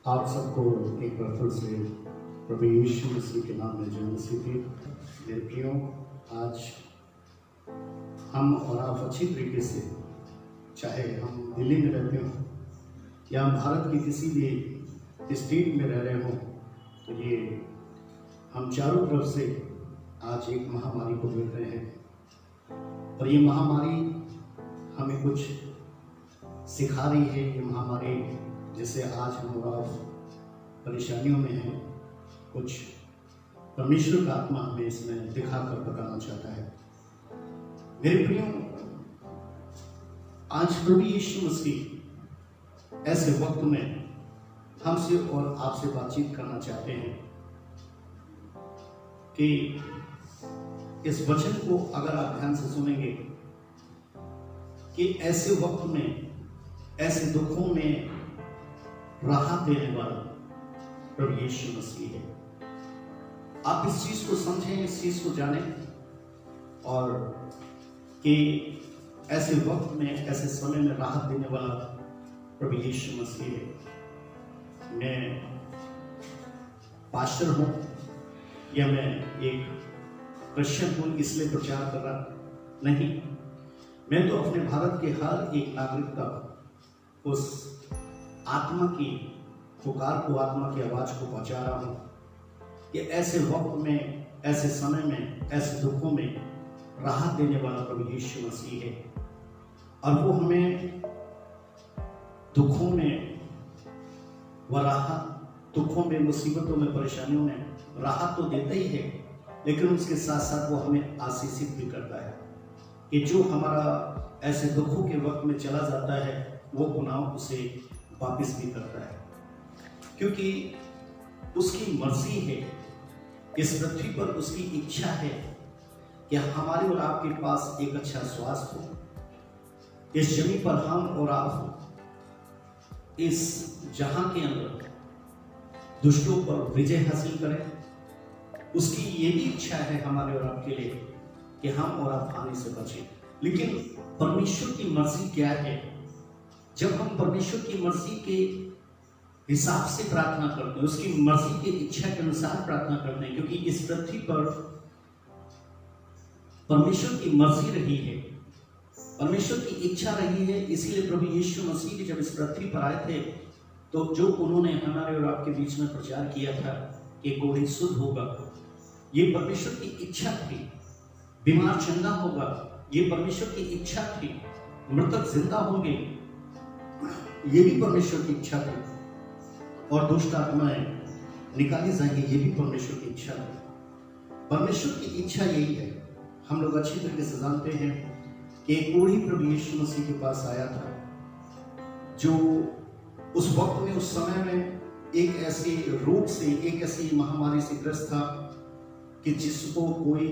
आप सबको एक बार फिर से प्रभु यीशु मसीह के नाम में जय मसीह की। मेरे प्रियो, आज हम और आप अच्छी तरीके से, चाहे हम दिल्ली में रहते हों या हम भारत के किसी भी स्टेट में रह रहे हों, तो ये हम चारों तरफ से आज एक महामारी को देख रहे हैं। और ये महामारी हमें कुछ सिखा रही है। ये महामारी जिससे आज हम और आप परेशानियों में हैं, कुछ परमेश्वर का आत्मा हमें इसमें दिखाकर बताना चाहता है। मेरे प्रियो, आज प्रभु यीशु मसीह ऐसे वक्त में हमसे और आपसे बातचीत करना चाहते हैं कि इस वचन को अगर आप ध्यान से सुनेंगे कि ऐसे वक्त में, ऐसे दुखों में राहत देने वाला प्रभु यीशु मसीह है। आप इस चीज को समझें, इस चीज को जानें, और कि ऐसे वक्त में, ऐसे समय में राहत देने वाला प्रभु यीशु मसीह है। मैं पास्टर हूं या मैं एक क्रिश्चियन हूं इसलिए प्रचार कर रहा नहीं, मैं तो अपने भारत के हर एक नागरिक तक उस आत्मा की पुकार को, आत्मा की आवाज को पहुंचा रहा हूं कि ऐसे वक्त में, ऐसे समय में, ऐसे दुखों में राहत देने वाला प्रभु यीशु मसीह है। और वो हमें दुखों में वह राहत, दुखों में, मुसीबतों में, परेशानियों में राहत तो देता ही है, लेकिन उसके साथ साथ वो हमें आशीषित भी करता है कि जो हमारा ऐसे दुखों के वक्त में चला जाता है, वो पुनः उसे वापस भी करता है, क्योंकि उसकी मर्जी है। इस पृथ्वी पर उसकी इच्छा है कि हमारे और आपके पास एक अच्छा स्वास्थ्य हो। इस जमीन पर हम और आप इस जहां के अंदर दुष्टों पर विजय हासिल करें। उसकी ये भी इच्छा है हमारे और आपके लिए कि हम और आप हानि से बचें। लेकिन परमेश्वर की मर्जी क्या है? जब हम परमेश्वर की मर्जी के हिसाब से प्रार्थना करते हैं, उसकी मर्जी की इच्छा के अनुसार प्रार्थना करते हैं, क्योंकि इस पृथ्वी पर परमेश्वर की मर्जी रही है, परमेश्वर की इच्छा रही है। इसीलिए प्रभु यीशु मसीह जब इस पृथ्वी पर आए थे, तो जो उन्होंने हमारे और आपके बीच में प्रचार किया था कि कोई शुद्ध होगा, ये परमेश्वर की इच्छा थी। बीमार चंगा होगा, ये परमेश्वर की इच्छा थी। मृतक जिंदा होंगे, ये भी परमेश्वर की इच्छा थी। और दुष्ट आत्माएं निकाली जाएंगी, ये भी परमेश्वर की इच्छा थी। परमेश्वर की इच्छा यही है। हम लोग अच्छी तरीके से जानते हैं कि एक कोढ़ी प्रभु यीशु मसीह के पास आया था, जो उस वक्त में, उस समय में एक ऐसे रोग से, एक ऐसी महामारी से ग्रस्त था कि जिसको कोई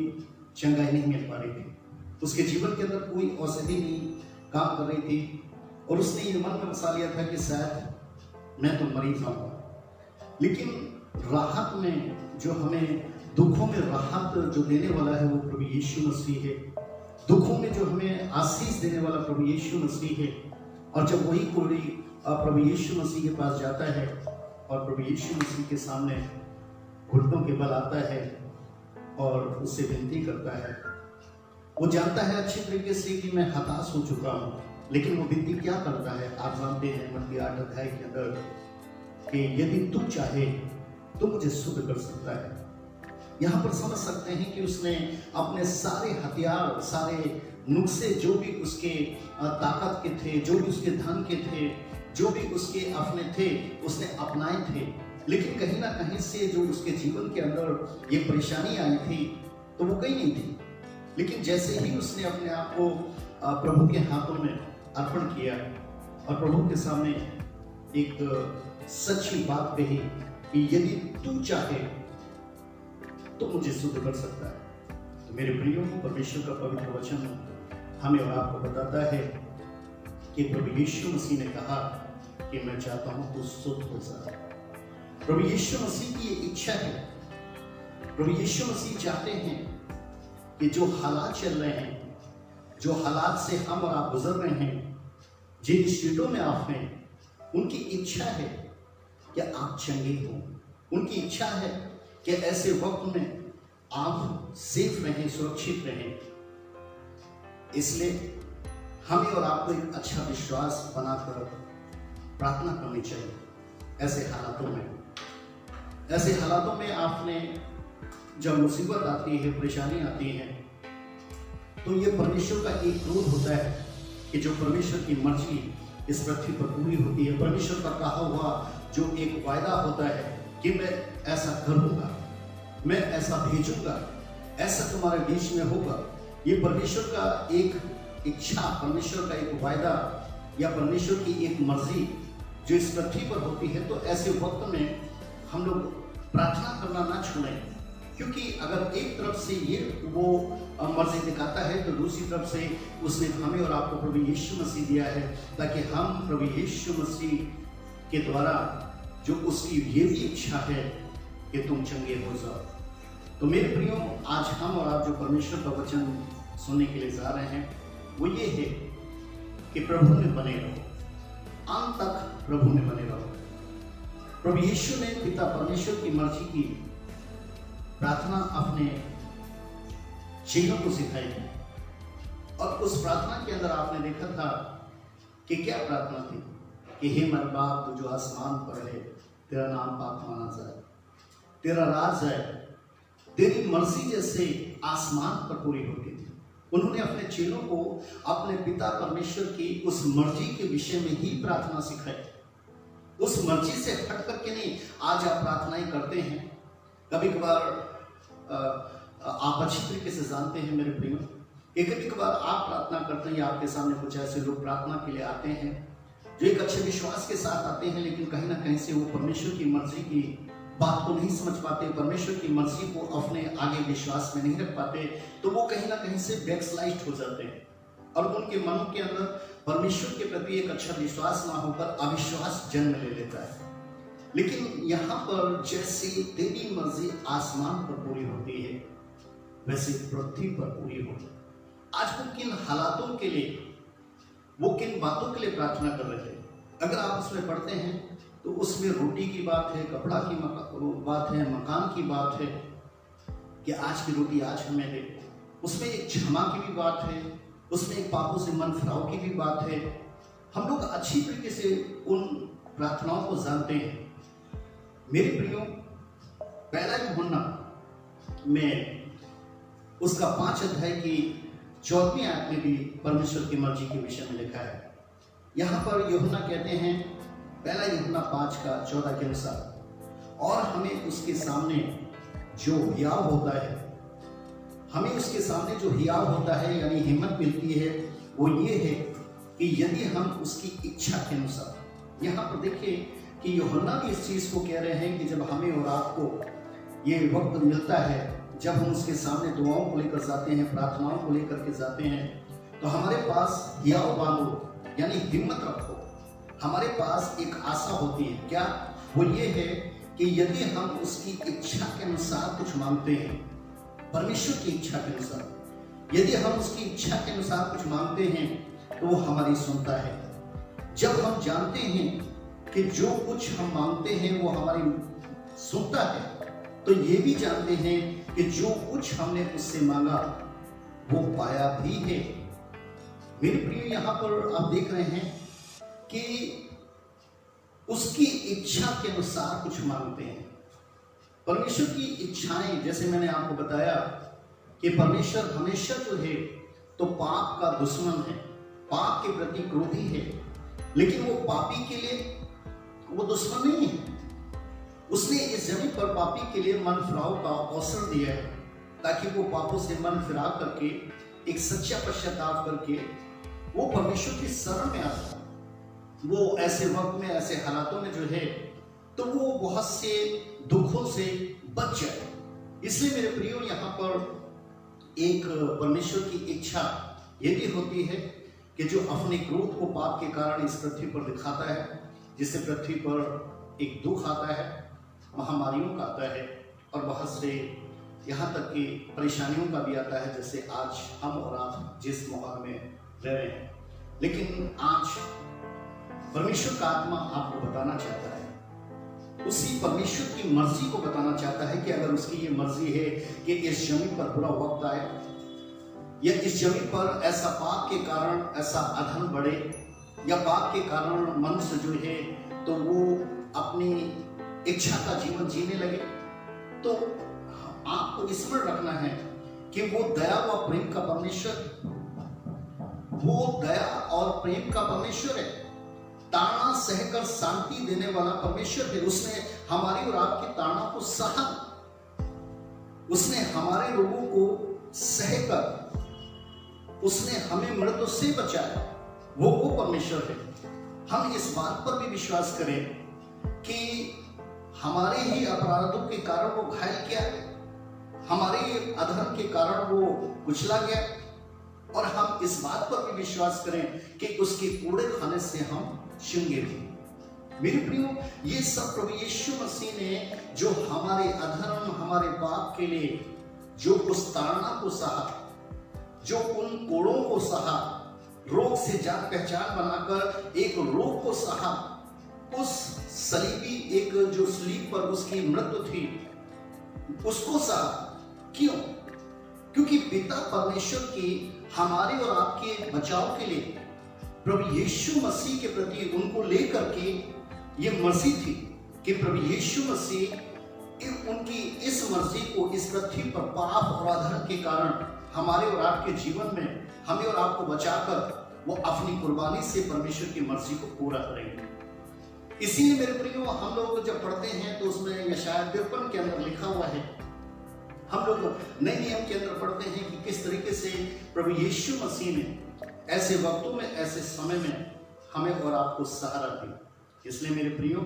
चंगाई नहीं मिल पा रही थी। उसके जीवन के अंदर कोई औषधि नहीं काम कर रही थी, और उसने ये मन में बसा लिया था कि शायद मैं तो मर जाऊंगा। लेकिन राहत में, जो हमें दुखों में राहत जो देने वाला है, वो प्रभु यीशु मसीह है। दुखों में जो हमें आशीष देने वाला प्रभु यीशु मसीह है। और जब वही कोढ़ी प्रभु यीशु मसीह के पास जाता है और प्रभु यीशु मसीह के सामने घुटनों के बल आता है और उससे विनती करता है, वो जानता है अच्छी तरीके से कि मैं हताश हो चुका हूं, लेकिन वो विनती क्या करता है? आप जानते हैं मत्ती 8 अध्याय के अंदर कि यदि तू चाहे तो मुझे शुद्ध कर सकता है। यहां पर समझ सकते हैं कि उसने अपने सारे हथियार, सारे नुस्खे, जो भी उसके ताकत के थे, जो भी उसके धन के थे, जो भी उसके अपने थे, उसने अपनाए थे। लेकिन कहीं ना कहीं से जो उसके जीवन के अंदर ये परेशानी आई थी, तो वो कहीं नहीं थी। लेकिन जैसे ही उसने अपने आप को प्रभु के हाथों में अर्पण किया और प्रभु के सामने एक सच्ची बात कही कि यदि तू चाहे तो मुझे शुद्ध कर सकता है, तो मेरे प्रियो, परमेश्वर का पवित्र वचन हमें और आपको बताता है कि प्रभु यीशु मसीह ने कहा कि मैं चाहता हूं तू शुद्ध हो जाए। प्रभु यीशु मसीह की ये इच्छा है। प्रभु यीशु मसीह चाहते हैं कि जो हालात चल रहे हैं, जो हालात से हम और आप गुजर रहे हैं, जिन स्टेटों में आप हैं, उनकी इच्छा है कि आप चंगे हो। उनकी इच्छा है कि ऐसे वक्त में आप सेफ रहें, सुरक्षित रहें। इसलिए हमें और आपको एक अच्छा विश्वास बनाकर प्रार्थना करनी चाहिए। ऐसे हालातों में आपने जब मुसीबत आती है, परेशानी आती है, तो ये परमेश्वर का एक क्रोध होता है कि जो परमेश्वर की मर्जी इस पृथ्वी पर पूरी होती है। परमेश्वर का कहा हुआ जो एक वायदा होता है कि मैं ऐसा करूंगा, मैं ऐसा भेजूंगा, ऐसा तुम्हारे बीच में होगा। ये परमेश्वर का एक इच्छा, परमेश्वर का एक वायदा या परमेश्वर की एक मर्जी जो इस पृथ्वी पर होती है। तो ऐसे वक्त में हम लोग प्रार्थना करना ना छोड़ें, क्योंकि अगर एक तरफ से ये वो मर्जी दिखाता है तो दूसरी तरफ से उसने हमें और आपको प्रभु यीशु मसीह दिया है, ताकि हम प्रभु यीशु मसीह के द्वारा जो उसकी ये भी इच्छा है कि तुम चंगे हो जाओ। तो मेरे प्रियो, आज हम और आप जो परमेश्वर का वचन सुनने के लिए जा रहे हैं वो ये है कि प्रभु में बने रहो, अंत तक प्रभु में बने रहो। प्रभु यीशु ने पिता परमेश्वर की मर्जी की प्रार्थना अपने चेलों को सिखाई थी, और उस प्रार्थना के अंदर आपने देखा था कि क्या प्रार्थना थी कि हे मेरे बाप तू जो आसमान पर है, तेरा नाम पाक माना जाए, तेरा राज है, तेरी मर्जी जैसे आसमान पर पूरी होती थी। उन्होंने अपने चेलों को अपने पिता परमेश्वर की उस मर्जी के विषय में ही प्रार्थना सिखाई। उस मर्जी से हट करके नहीं। आज आप प्रार्थनाएं करते हैं, कभी कभार आप अच्छी तरीके से जानते हैं मेरे प्रियो, कभी कभार आप प्रार्थना करते हैं, आपके सामने कुछ ऐसे लोग प्रार्थना के लिए आते हैं जो एक अच्छे विश्वास के साथ आते हैं, लेकिन कहीं ना कहीं से वो परमेश्वर की मर्जी की बात को नहीं समझ पाते, परमेश्वर की मर्जी को अपने आगे विश्वास में नहीं रख पाते, तो वो कहीं ना कहीं से बैकस्लाइड हो जाते हैं और उनके मनों के अंदर परमेश्वर के प्रति एक अच्छा विश्वास ना होकर अविश्वास जन्म ले लेता है। लेकिन यहाँ पर जैसे तेरी मर्जी आसमान पर पूरी होती है, वैसे पृथ्वी पर पूरी हो। आज वो किन हालातों के लिए, वो किन बातों के लिए प्रार्थना कर रहे थे? अगर आप उसमें पढ़ते हैं तो उसमें रोटी की बात है, कपड़ा की बात है, मकान की बात है कि आज की रोटी आज हमें दे। उसमें एक क्षमा की भी बात है, उसमें एक पापों से मन फिराव की भी बात है। हम लोग अच्छी तरीके से उन प्रार्थनाओं को जानते हैं। मेरे प्रियो, पहला यूहन्ना में उसका 5 अध्याय की 14वीं आयत में भी परमेश्वर की मर्जी के विषय में लिखा है। यहाँ पर यूहन्ना कहते हैं, पहला यूहन्ना 5:14 के अनुसार, और हमें उसके सामने जो हियाव होता है, हमें उसके सामने जो हियाव होता है यानी हिम्मत मिलती है, वो ये है कि यदि हम उसकी इच्छा के अनुसार। यहाँ पर देखिए कि यूहन्ना भी इस चीज को कह रहे हैं कि जब हमें और आपको ये वक्त मिलता है, जब हम उसके सामने दुआओं को लेकर जाते हैं, प्रार्थनाओं को लेकर के जाते हैं, तो हमारे पास हियाव बांधो यानी हिम्मत रखो। हमारे पास एक आशा होती है, क्या? वो ये है कि यदि हम उसकी इच्छा के अनुसार कुछ मांगते हैं, परमेश्वर की इच्छा के अनुसार, यदि हम उसकी इच्छा के अनुसार कुछ मांगते हैं तो वो हमारी सुनता है। जब हम जानते हैं कि जो कुछ हम मांगते हैं वो हमारी सुनता है, तो ये भी जानते हैं कि जो कुछ हमने उससे मांगा वो पाया भी है। मेरे प्रिय, यहाँ पर आप देख रहे हैं कि उसकी इच्छा के अनुसार कुछ मांगते हैं। परमेश्वर की इच्छाएं, जैसे मैंने आपको बताया कि परमेश्वर हमेशा जो है तो पाप का दुश्मन है, पाप के प्रति क्रोधी है, लेकिन वो पापी के लिए वो दुश्मन नहीं है। उसने इस जमीन पर पापी के लिए मन फिराव का अवसर दिया है, ताकि वो पापों से मन फिरा करके एक सच्चा पश्चाताप करके वो परमेश्वर की शरण में आता है। वो ऐसे वक्त में, ऐसे हालातों में जो है तो वो बहुत से दुखों से बच जाए। इसलिए मेरे प्रियो, यहाँ पर एक परमेश्वर की इच्छा ये भी होती है कि जो अपने क्रोध को पाप के कारण इस पृथ्वी पर दिखाता है, जिससे पृथ्वी पर एक दुख आता है, महामारियों का आता है, और बहुत से यहाँ तक कि परेशानियों का भी आता है, जैसे आज हम और आप जिस माहौल में रह रहे हैं। लेकिन आज परमेश्वर का आत्मा आपको बताना चाहता है उसी परमेश्वर की मर्जी को बताना चाहता है कि अगर उसकी ये मर्जी है कि इस जमीन पर बुरा वक्त आए या इस जमीन पर ऐसा पाप के कारण ऐसा अधर्म बढ़े या पाप के कारण मनुष्य जो है तो वो अपनी इच्छा का जीवन जीने लगे, तो आपको स्मरण रखना है कि वो दया व प्रेम का परमेश्वर, वो दया और प्रेम का परमेश्वर है, ताड़ना सहकर शांति देने वाला परमेश्वर है। उसने हमारी और आपकी ताड़ना को सहा, उसने हमारे लोगों को सहकर उसने हमें मृत्यु से बचाया, वो परमेश्वर है। हम इस बात पर भी विश्वास करें कि हमारे ही अपराधों के कारण वो घायल किया, हमारे अधर्म के कारण वो कुचला गया, और हम इस बात पर भी विश्वास करें कि उसके कूड़े खाने से हम शिंगे थे। मेरे प्रियो, ये सब प्रभु यीशु मसीह ने जो हमारे अधर्म हमारे पाप के लिए जो उस ताड़ना को सहा, जो उन कोड़ों को सहा, रोग से जान पहचान बनाकर एक रोग को सहा, उस सलीबी एक जो सलीब पर उसकी मृत्यु थी उसको सहा। क्यों? क्योंकि पिता परमेश्वर की हमारे और आपके बचाव के लिए प्रभु यीशु मसीह के प्रति उनको लेकर के ये मर्जी थी कि प्रभु यीशु मसीह उनकी इस मर्जी को इस पृथ्वी पर पाप और अधर्म के कारण हमारे और आपके जीवन में हमें और आपको बचाकर वो अपनी कुर्बानी से परमेश्वर की मर्जी को पूरा करेंगे। इसीलिए मेरे प्रियो, हम लोग जब पढ़ते हैं तो उसमें यशायाह 53 के अंदर लिखा हुआ है, हम लोग नए नियम के अंदर पढ़ते हैं कि किस तरीके से प्रभु यीशु मसीह ने ऐसे वक्तों में ऐसे समय में हमें और आपको सहारा दी। इसलिए मेरे प्रियो,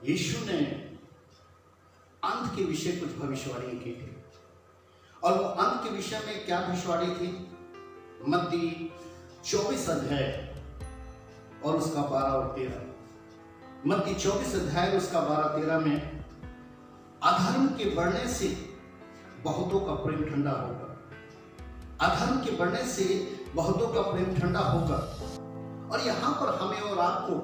यीशु ने अंत के विषय कुछ भविष्यवाणी की थी, और वो अंत के विषय में क्या भविष्यवाणी थी? मत्ती 24 अध्याय और उसका 12 और 13। मत्ती 24 अध्याय उसका 12-13 में अधर्म के बढ़ने से बहुतों का प्रेम ठंडा होगा, अधर्म के बढ़ने से बहुतों का प्रेम ठंडा होगा। और यहां पर हमें और आपको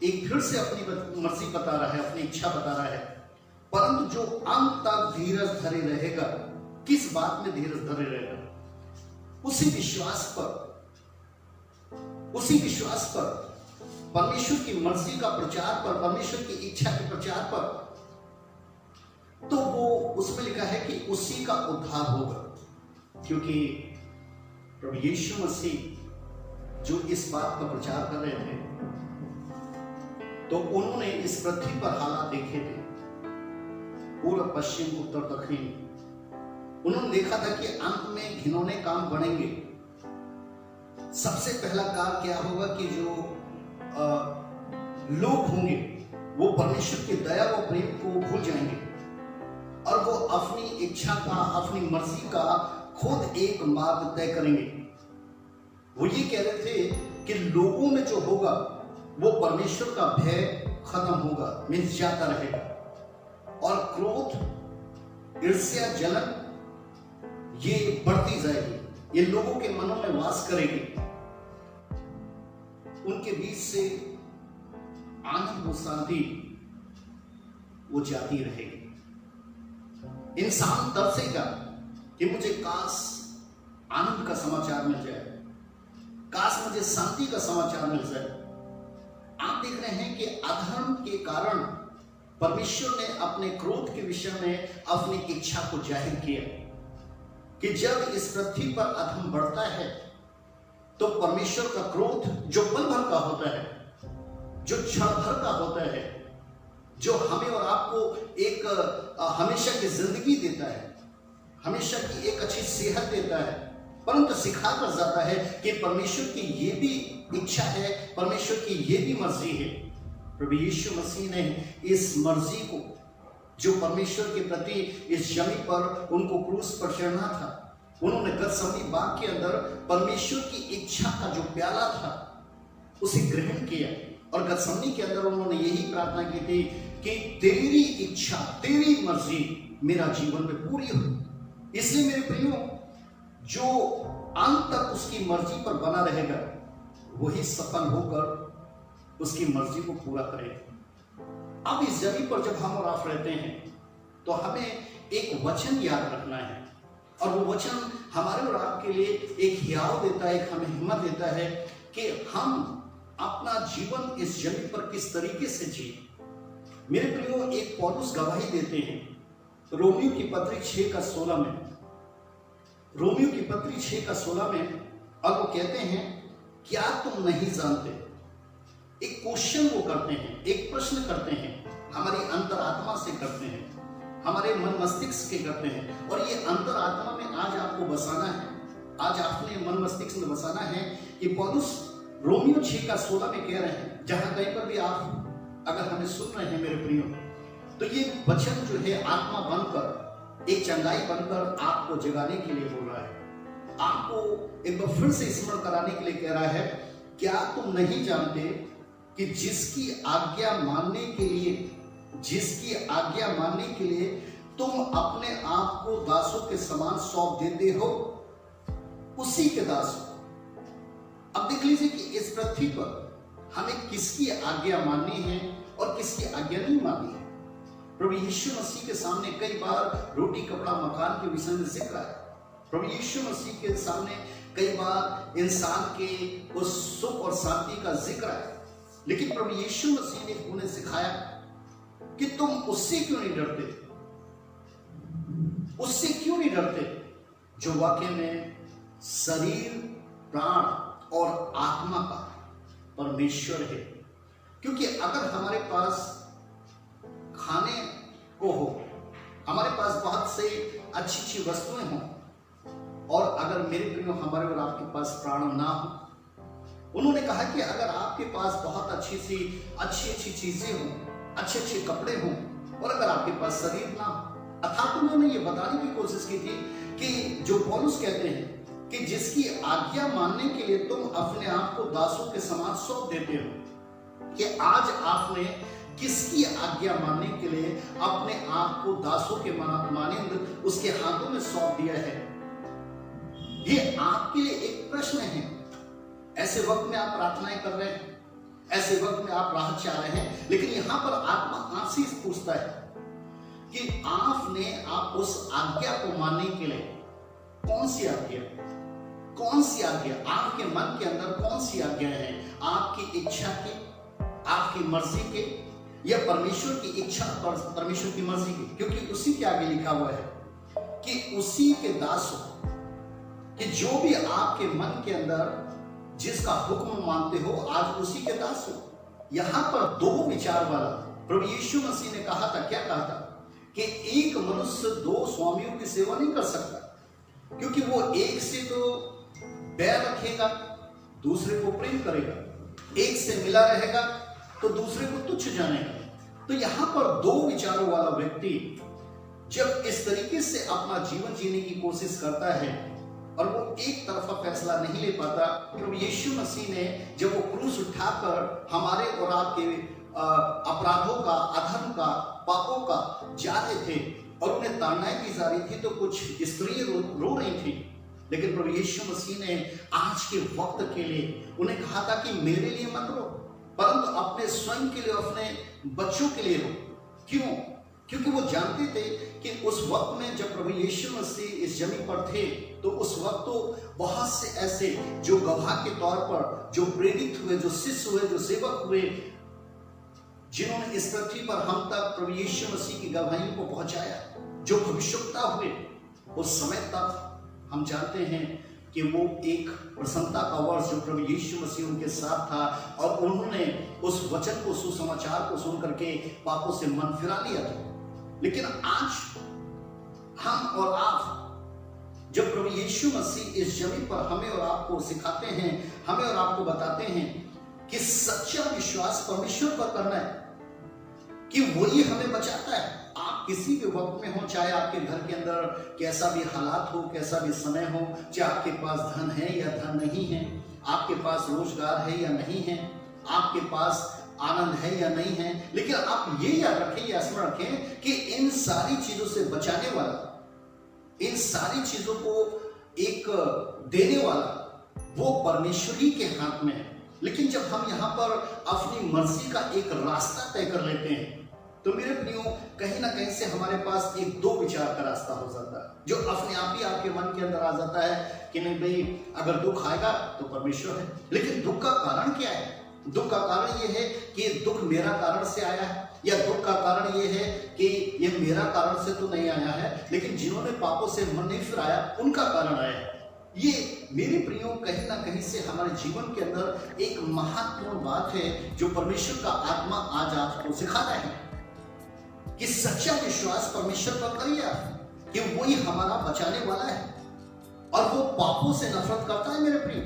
एक फिर से अपनी मर्जी बता रहा है, अपनी इच्छा बता रहा है, परंतु जो अंत तक धीरज धरे रहेगा, किस बात में धीरज धरे रहेगा? उसी विश्वास पर परमेश्वर की मर्जी का प्रचार पर, परमेश्वर की इच्छा के प्रचार पर। तो वो उसमें लिखा है कि उसी का उद्धार होगा, क्योंकि प्रभु यीशु मसीह जो इस बात का प्रचार कर रहे थे तो उन्होंने इस पृथ्वी पर हालात देखे थे, पूर्व पश्चिम उत्तर दक्षिण। उन्होंने देखा था कि अंत में घिनौने काम बढ़ेंगे। सबसे पहला कार्य क्या होगा कि जो लोग होंगे वो परमेश्वर की दया व प्रेम को भूल जाएंगे और वो अपनी इच्छा का, अपनी मर्जी का खुद एक मार्ग तय करेंगे। वो ये कह रहे थे कि लोगों में जो होगा वो परमेश्वर का भय खत्म होगा, मिट जाता रहेगा, और क्रोध, ईर्ष्या, जलन ये बढ़ती जाएगी, ये लोगों के मनों में वास करेगी। उनके बीच से आनंद व शांति वो जाती रहेगी। इंसान तरसेगा कि मुझे काश आनंद का समाचार मिल जाए, काश मुझे शांति का समाचार मिल जाए। आप देख रहे हैं कि अधर्म के कारण परमेश्वर ने अपने क्रोध के विषय में अपनी इच्छा को जाहिर किया कि जब इस पृथ्वी पर अधर्म बढ़ता है तो परमेश्वर का क्रोध जो पल भर का होता है, जो क्षण भर का होता है, जो हमें और आपको एक हमेशा की जिंदगी देता है, हमेशा की एक अच्छी सेहत देता है, परंतु सिखा कर जाता है कि परमेश्वर की ये भी इच्छा है, परमेश्वर की ये भी मर्जी है। प्रभु यीशु मसीह ने इस मर्जी को, जो परमेश्वर के प्रति इस जमीन पर उनको क्रूस पर चढ़ना था, उन्होंने गतसमनी बाग के अंदर परमेश्वर की इच्छा का जो प्याला था उसे ग्रहण किया, और गतसमनी के अंदर उन्होंने यही प्रार्थना की थी कि तेरी इच्छा, तेरी मर्जी मेरा जीवन में पूरी हो। इसलिए मेरे प्रियो, जो अंत तक उसकी मर्जी पर बना रहेगा वही सफल होकर उसकी मर्जी को पूरा करेगा। अब इस जमीन पर जब हम और आप रहते हैं तो हमें एक वचन याद रखना है, और वो वचन हमारे और आपके लिए एक हियाव देता है, एक हमें हिम्मत देता है कि हम अपना जीवन इस जमीन पर किस तरीके से जिए। मेरे प्रियो, एक पौलुस गवाही देते हैं रोमियो की पत्री 6:16 में, रोमियो की पत्री 6:16 में, और वो कहते हैं क्या तुम नहीं जानते। एक क्वेश्चन वो करते हैं, एक प्रश्न करते हैं, हमारी अंतरात्मा से करते हैं, हमारे मन मस्तिष्क के करते हैं। और ये अंतरात्मा में आज आपको बसाना है, आज आपने मन मस्तिष्क में बसाना है। ये पौलुस रोमियो 6:16 में कह रहे हैं, जहां कहीं पर भी आप अगर हमें सुन रहे हैं मेरे प्रियो, तो ये वचन जो है आत्मा बनकर, एक चंगाई बनकर आपको जगाने के लिए बोल रहा है, आपको एक बार फिर से स्मरण कराने के लिए कह रहा है। क्या तुम नहीं जानते कि जिसकी आज्ञा मानने के लिए तुम अपने आप को दासों के समान सौंप देते हो, उसी के दास हो। अब देख लीजिए कि इस पृथ्वी पर हमें किसकी आज्ञा माननी है और किसकी आज्ञा नहीं माननी है। प्रभु यीशु मसीह के सामने कई बार रोटी कपड़ा मकान के विषय में जिक्र है। प्रभु यीशु मसीह के सामने कई बार इंसान के उस सुख और शांति का जिक्र है, लेकिन प्रभु यीशु मसीह ने उन्हें सिखाया कि तुम उससे क्यों नहीं डरते, उससे क्यों नहीं डरते जो वाकई में शरीर, प्राण और आत्मा का परमेश्वर है। क्योंकि अगर हमारे पास खाने को हो, हमारे पास बहुत से अच्छी अच्छी वस्तुएं हों, और अगर मेरे प्रियो हमारे और आपके पास प्राण ना हो, उन्होंने कहा कि अगर आपके पास बहुत अच्छी अच्छी चीजें हों, अच्छे अच्छे कपड़े हों, और अगर आपके पास शरीर ना हो, अर्थात उन्होंने ये बताने की कोशिश की थी कि जो पौलुस कहते हैं कि जिसकी आज्ञा मानने के लिए तुम अपने आप को दासों के समान सौंप देते हो, कि आज आपने किसकी आज्ञा मानने के लिए अपने आप को दासों के मानंद उसके हाथों में सौंप दिया है। ये आपके लिए एक प्रश्न है। ऐसे वक्त में आप प्रार्थनाएं कर रहे हैं, ऐसे वक्त में आप राहत चाह रहे हैं, लेकिन यहां पर आत्मा आपसे पूछता है कि आप उस आज्ञा को मानने के लिए कौन सी आज्ञा आपके मन के अंदर कौन सी आज्ञा है, आपकी इच्छा की, आपकी मर्जी के, या परमेश्वर की इच्छा और परमेश्वर की मर्जी की। क्योंकि उसी के आगे लिखा हुआ है कि उसी के दास हो, कि जो भी आपके मन के अंदर जिसका हुक्म मानते हो आज उसी के दास हो। यहां पर दो विचार वाला प्रभु यीशु मसीह ने कहा था, क्या कहा था कि एक मनुष्य दो स्वामियों की सेवा नहीं कर सकता, क्योंकि वो एक से तो बैर रखेगा, दूसरे को प्रेम करेगा, एक से मिला रहेगा तो दूसरे को तुच्छ जानेगा। तो यहां पर दो विचारों वाला व्यक्ति जब इस तरीके से अपना जीवन जीने की कोशिश करता है और वो एक तरफा फैसला नहीं ले पाता, प्रभु यीशु मसीह ने जब वो क्रूस उठाकर हमारे और आपके अपराधों का, अधर्म का, पापों का जा रहे थे और उन्हें ताड़नाएं की जा रही थी, तो कुछ स्त्रियां रो रही थी, लेकिन प्रभु यीशु मसीह ने आज के वक्त के लिए उन्हें कहा था कि मेरे लिए मत रो, परंतु अपने स्वयं के लिए, अपने बच्चों के लिए रो। क्यों? क्योंकि वो जानते थे कि उस वक्त में जब प्रभु यीशु मसीह इस जमीन पर थे, तो उस वक्त तो बहुत से ऐसे जो गवाह के तौर पर जो प्रेरित हुए, जो शिष्य हुए, जो सेवक हुए, जिन्होंने इस पृथ्वी पर हम तक प्रभु यीशु मसीह की गवाही को पहुंचाया, जो भविष्यवक्ता हुए, उस समय तक हम जानते हैं कि वो एक प्रसन्नता का वर्ष जो प्रभु यीशु मसीह उनके साथ था, और उन्होंने उस वचन को, सुसमाचार को सुन करके पापों से मन फिरा लिया था। लेकिन आज हम और आप जब प्रभु यीशु मसीह इस जमीन पर हमें और आपको सिखाते हैं, हमें और आपको बताते हैं कि सच्चा विश्वास परमेश्वर पर करना है, कि वही हमें बचाता है। आप किसी भी वक्त में हो, चाहे आपके घर के अंदर कैसा भी हालात हो, कैसा भी समय हो, चाहे आपके पास धन है या धन नहीं है, आपके पास रोजगार है या नहीं है, आपके पास आनंद है या नहीं है, लेकिन आप ये याद रखें, या स्मरण रखें कि इन सारी चीजों से बचाने वाला, इन सारी चीजों को एक देने वाला वो परमेश्वर ही के हाथ में है। लेकिन जब हम यहाँ पर अपनी मर्जी का एक रास्ता तय कर लेते हैं, तो मेरे प्रियो, कहीं ना कहीं से हमारे पास एक दो विचार का रास्ता हो जाता है, जो अपने आप ही आपके मन के अंदर आ जाता है कि नहीं भाई, अगर दुख आएगा तो परमेश्वर है। लेकिन दुख का कारण क्या है? दुख का कारण ये है कि दुख मेरा कारण से आया है, या दुख का कारण ये है कि ये मेरा कारण से तो नहीं आया है, लेकिन जिन्होंने पापों से मन नहीं फिराया उनका कारण आया है। ये मेरे प्रियो, कहीं ना कहीं से हमारे जीवन के अंदर एक महत्वपूर्ण बात है जो परमेश्वर का आत्मा आज आपको सिखाता है कि सच्चा विश्वास परमेश्वर पर करिए कि वही हमारा बचाने वाला है, और वो पापों से नफरत करता है। मेरे प्रियो,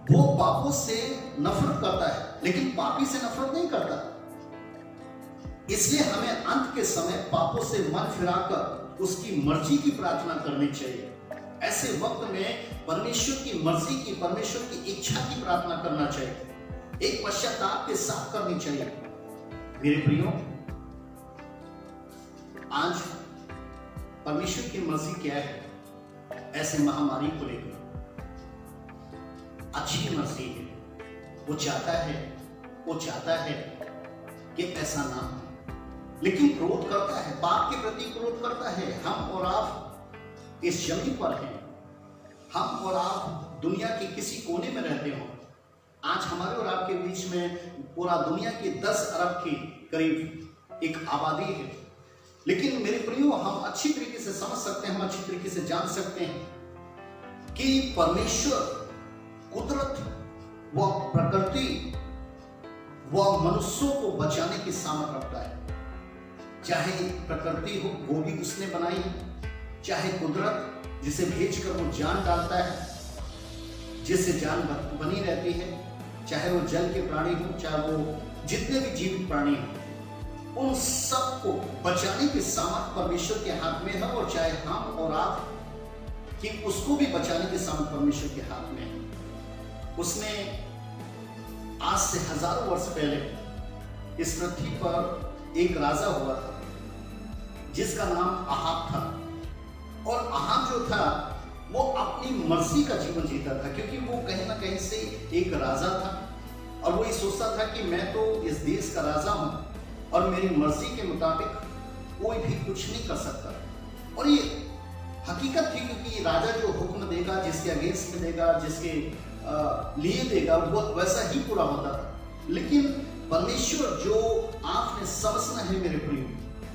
वो पापों से नफरत करता है, लेकिन पापी से नफरत नहीं करता। इसलिए हमें अंत के समय पापों से मन फिराकर उसकी मर्जी की प्रार्थना करनी चाहिए। ऐसे वक्त में परमेश्वर की मर्जी की, परमेश्वर की इच्छा की प्रार्थना करना चाहिए, एक पश्चाताप के साथ करनी चाहिए। मेरे प्रियो, आज परमेश्वर की मर्जी क्या है ऐसे महामारी को लेकर? अच्छी मर्जी है। वो चाहता है कि ऐसा ना हो, लेकिन क्रोध करता है, पाप के प्रति क्रोध करता है। हम और आप इस जमीन पर हैं, हम और आप दुनिया के किसी कोने में रहते हो। आज हमारे और आपके बीच में पूरा दुनिया की 10 अरब की करीब एक आबादी है। लेकिन मेरे प्रियो, हम अच्छी तरीके से समझ सकते हैं, हम अच्छी तरीके से जान सकते हैं कि परमेश्वर कुदरत व प्रकृति व मनुष्यों को बचाने की सामर्थ्य रखता है। चाहे प्रकृति हो, वो भी उसने बनाई है, चाहे कुदरत जिसे भेजकर वो जान डालता है, जिससे जान बनी रहती है, चाहे वो जल के प्राणी हो, चाहे वो जितने भी जीवित प्राणी हो, उन सबको बचाने की सामर्थ्य परमेश्वर के हाथ में है। और चाहे हम और आप, कि उसको भी बचाने की सामर्थ्य परमेश्वर के हाथ में है। उसने आज से हजारों वर्ष पहले इस पृथ्वी पर एक राजा हुआ था जिसका नाम अहाब था। और अहाब जो था वो अपनी मर्जी का जीवन जीता था, क्योंकि वो कहीं ना कहीं से एक राजा था और वो ये सोचता था कि मैं तो इस देश का राजा हूं और मेरी मर्जी के मुताबिक कोई भी कुछ नहीं कर सकता। और ये हकीकत थी, क्योंकि राजा जो हुक्म देगा, जिसके अगेंस्ट में देगा, जिसके लिए देगा, वो वैसा ही पूरा होता था। लेकिन परमेश्वर, जो आपने समझना है मेरे प्रियो,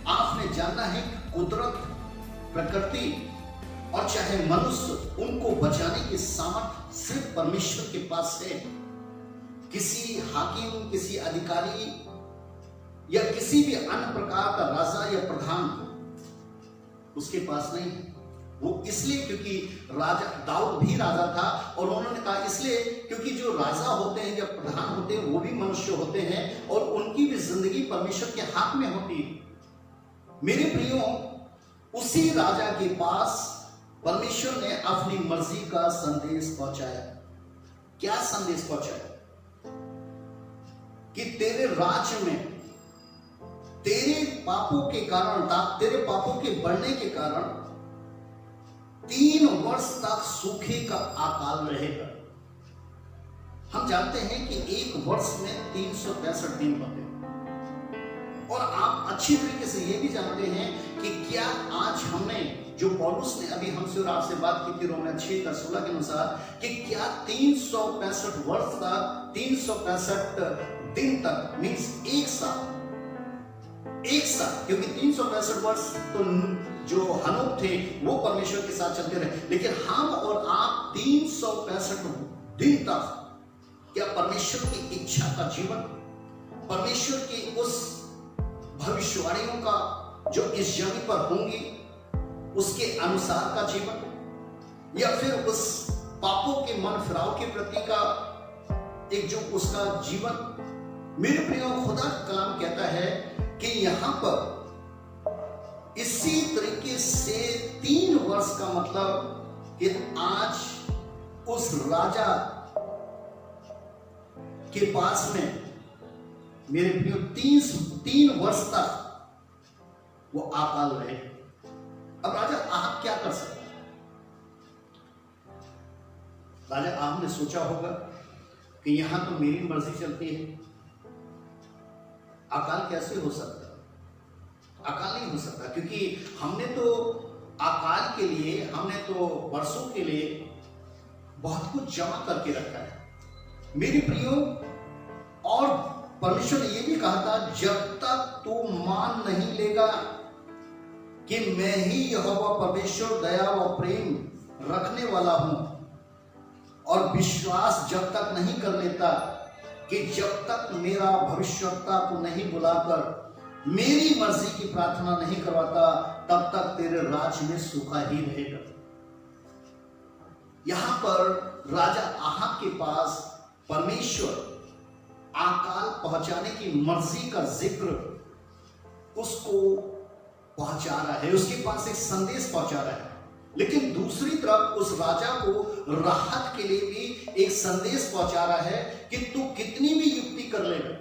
आपने जानना है कि कुदरत, प्रकृति और चाहे मनुष्य, उनको बचाने की सामर्थ्य सिर्फ परमेश्वर के पास है। किसी हाकिम, किसी अधिकारी या किसी भी अन्य प्रकार का राजा या प्रधान उसके पास नहीं है। वो इसलिए क्योंकि राजा दाऊद भी राजा था, और उन्होंने कहा इसलिए क्योंकि जो राजा होते हैं या प्रधान होते हैं वो भी मनुष्य होते हैं और उनकी भी जिंदगी परमेश्वर के हाथ में होती है। मेरे प्रियो, उसी राजा के पास परमेश्वर ने अपनी मर्जी का संदेश पहुंचाया। क्या संदेश पहुंचाया? कि तेरे राज्य में तेरे पापों के कारण, तेरे पापों के बढ़ने के कारण 3 वर्ष तक सूखे का अकाल रहेगा। हम जानते हैं कि एक वर्ष में 365 दिन होते हैं, और आप अच्छी तरीके से ये भी जानते हैं कि क्या आज हमने, जो पौलुस ने अभी हमसे और आपसे बात की थी रोमन 6:16 के अनुसार, कि क्या 365 वर्ष तक, 365 दिन तक, मीन्स एक साल, क्योंकि 365 वर्ष तो जो हनोक थे वो परमेश्वर के साथ चलते रहे, लेकिन हम और आप 365 दिन तक क्या परमेश्वर की इच्छा का जीवन, परमेश्वर की उस भविष्यवाणियों का जो इस जमीन पर होंगी उसके अनुसार का जीवन, या फिर उस पापों के मन फिराव के प्रति का एक जो उसका जीवन? मेरे प्रियो, खुदा का कलाम कहता है कि यहां पर इसी तरीके से 3 वर्ष का मतलब कि आज उस राजा के पास में, मेरे प्रियो, 3 वर्ष तक वो अकाल रहे। अब राजा आहब क्या कर सकता है? राजा आहब ने सोचा होगा कि यहां तो मेरी मर्जी चलती है, अकाल कैसे हो सकता? अकाल नहीं हो सकता, क्योंकि हमने तो अकाल के लिए, हमने तो वर्षों के लिए बहुत कुछ जमा करके रखा है मेरे प्रियो। और परमेश्वर ने यह भी कहा था, जब तक तू मान नहीं लेगा कि मैं ही यहोवा परमेश्वर दया व प्रेम रखने वाला हूं, और विश्वास जब तक नहीं कर लेता कि जब तक मेरा भविष्यवक्ता को नहीं बुलाकर मेरी मर्जी की प्रार्थना नहीं करवाता, तब तक तेरे राज्य में सूखा ही रहेगा। यहां पर राजा आहाब के पास परमेश्वर अकाल पहुंचाने की मर्जी का जिक्र उसको पहुंचा रहा है, उसके पास एक संदेश पहुंचा रहा है। लेकिन दूसरी तरफ उस राजा को राहत के लिए भी एक संदेश पहुंचा रहा है कि तू कितनी भी युक्ति कर लेगा,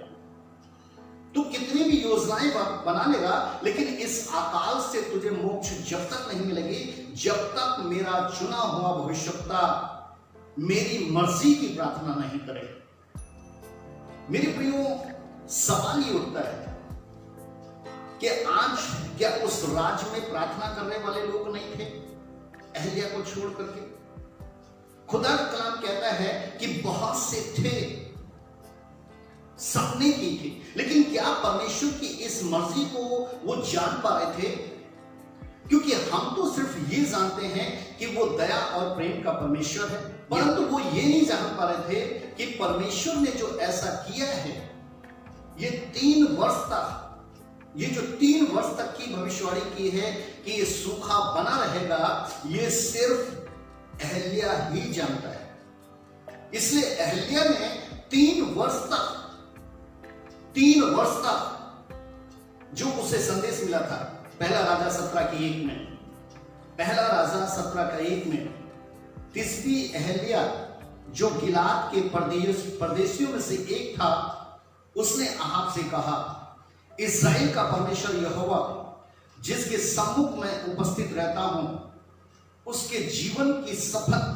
तू कितनी भी योजनाएं बना लेगा, लेकिन इस अकाल से तुझे मोक्ष जब तक नहीं मिलेगी, जब तक मेरा चुना हुआ भविष्यवक्ता मेरी मर्जी की प्रार्थना नहीं करे। मेरे प्रियो, सवाल ये उठता है कि आज क्या उस राज्य में प्रार्थना करने वाले लोग नहीं थे एहलिया को छोड़ करके? खुदा का कलाम कहता है कि बहुत से थे, सबने की थी, लेकिन क्या परमेश्वर की इस मर्जी को वो जान पा रहे थे? क्योंकि हम तो सिर्फ ये जानते हैं कि वो दया और प्रेम का परमेश्वर है, परंतु वो ये नहीं जान पा रहे थे कि परमेश्वर ने जो ऐसा किया है, ये 3 वर्ष तक, ये जो 3 वर्ष तक की भविष्यवाणी की है कि ये सूखा बना रहेगा, ये सिर्फ एहलिया ही जानता है। इसलिए एहलिया ने 3 वर्ष तक जो उसे संदेश मिला था, पहला राजा 17:1 में, पहला राजा 17:1 में तिस्बी एहलिया जो गिलाद के परदेशियों में से एक था, उसने आहाब से कहा, इस्राएल का परमेश्वर यहोवा जिसके सम्मुख में उपस्थित रहता हूं, उसके जीवन की शपथ,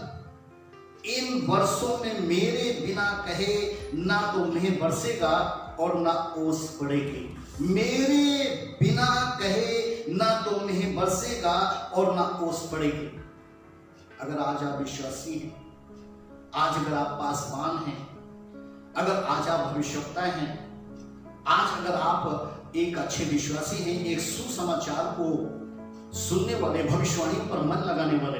इन वर्षों में मेरे बिना कहे ना तो मेह बरसेगा और ना ओस पड़ेगी। मेरे बिना कहे ना तो मेह बरसेगा और ना ओस पड़ेगी। अगर आज आप विश्वासी हैं, आज अगर आप पासवान हैं, अगर आज आप भविष्यवक्ता हैं, आज अगर आप एक अच्छे विश्वासी हैं, एक सुसमाचार को सुनने वाले, भविष्यवाणी पर मन लगाने वाले,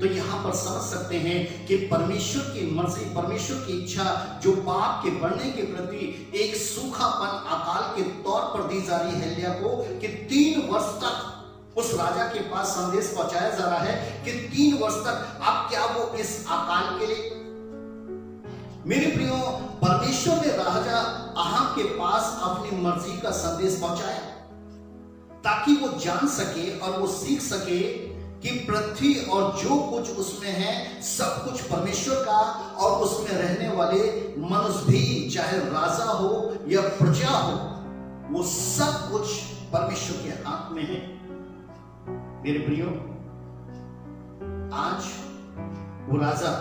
तो यहां पर समझ सकते हैं कि परमेश्वर की मर्जी, परमेश्वर की इच्छा जो पाप के बढ़ने के प्रति एक सूखापन अकाल के तौर पर दी जा रही है एहलिया को, कि 3 वर्ष तक उस राजा के पास संदेश पहुंचाया जा रहा है कि 3 वर्ष तक आप क्या वो इस अकाल के लिए। मेरे प्रियो, परमेश्वर ने राजा आहाब के पास अपनी मर्जी का संदेश पहुंचाया ताकि वो जान सके और वो सीख सके कि पृथ्वी और जो कुछ उसमें है सब कुछ परमेश्वर का, और उसमें रहने वाले मनुष्य भी, चाहे राजा हो या प्रजा हो, वो सब कुछ परमेश्वर के हाथ में है। मेरे प्रियो, आज वो राजा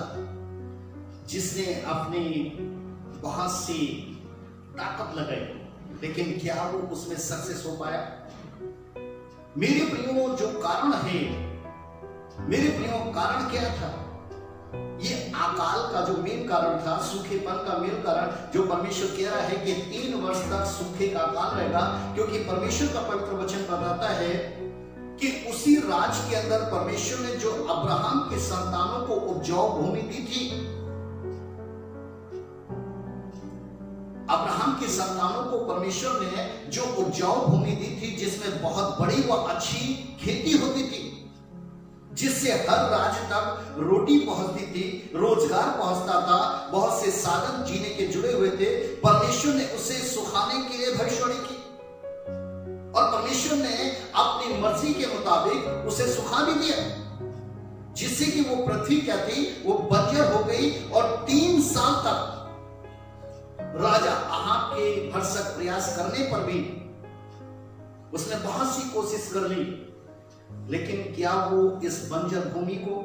जिसने अपनी बहुत सी ताकत लगाई, लेकिन क्या वो उसमें सक्सेस हो पाया? मेरे प्रियो, जो कारण है, मेरे प्रियो, कारण क्या था? ये अकाल का जो मेन कारण था, सूखेपन का मेन कारण, जो परमेश्वर कह रहा है कि 3 वर्ष तक सूखे का अकाल रहेगा, क्योंकि परमेश्वर का पवित्र वचन बताता है कि उसी राज्य के अंदर परमेश्वर ने जो अब्राहम के संतानों को उपजाऊ भूमि दी थी, अब्राहम के संतानों को परमेश्वर ने जो उपजाऊ भूमि दी थी, जिसमें बहुत बड़ी व अच्छी खेती होती थी, जिससे हर राज्य तक रोटी पहुंचती थी, रोजगार पहुंचता था, बहुत से साधन जीने के जुड़े हुए थे, परमेश्वर ने उसे सुखाने के लिए भविष्यवाणी की, और परमेश्वर ने अपनी मर्जी के मुताबिक उसे सुखा भी दिया, जिससे कि वो पृथ्वी क्या थी, वो बंजर हो गई। और 3 साल तक राजा आहाब के भरसक प्रयास करने पर भी उसने बहुत सी कोशिश कर ली, लेकिन क्या वो इस बंजर भूमि को,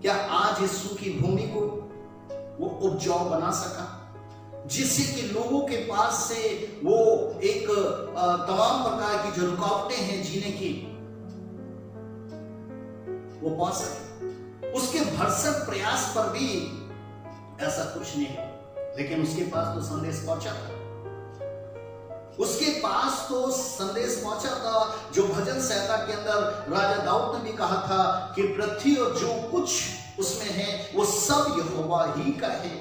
क्या आज इस सूखी भूमि को वो उपजाऊ बना सका? जिससे कि लोगों के पास से वो एक तमाम प्रकार की जो रुकावटें हैं जीने की, वो पा सके। उसके भरसक प्रयास पर भी ऐसा कुछ नहीं है, लेकिन उसके पास तो संदेश पहुंचा था। उसके पास तो संदेश पहुंचा था जो भजन संहिता के अंदर राजा दाऊद ने भी कहा था कि पृथ्वी और जो कुछ उसमें है वो सब यहोवा ही का है।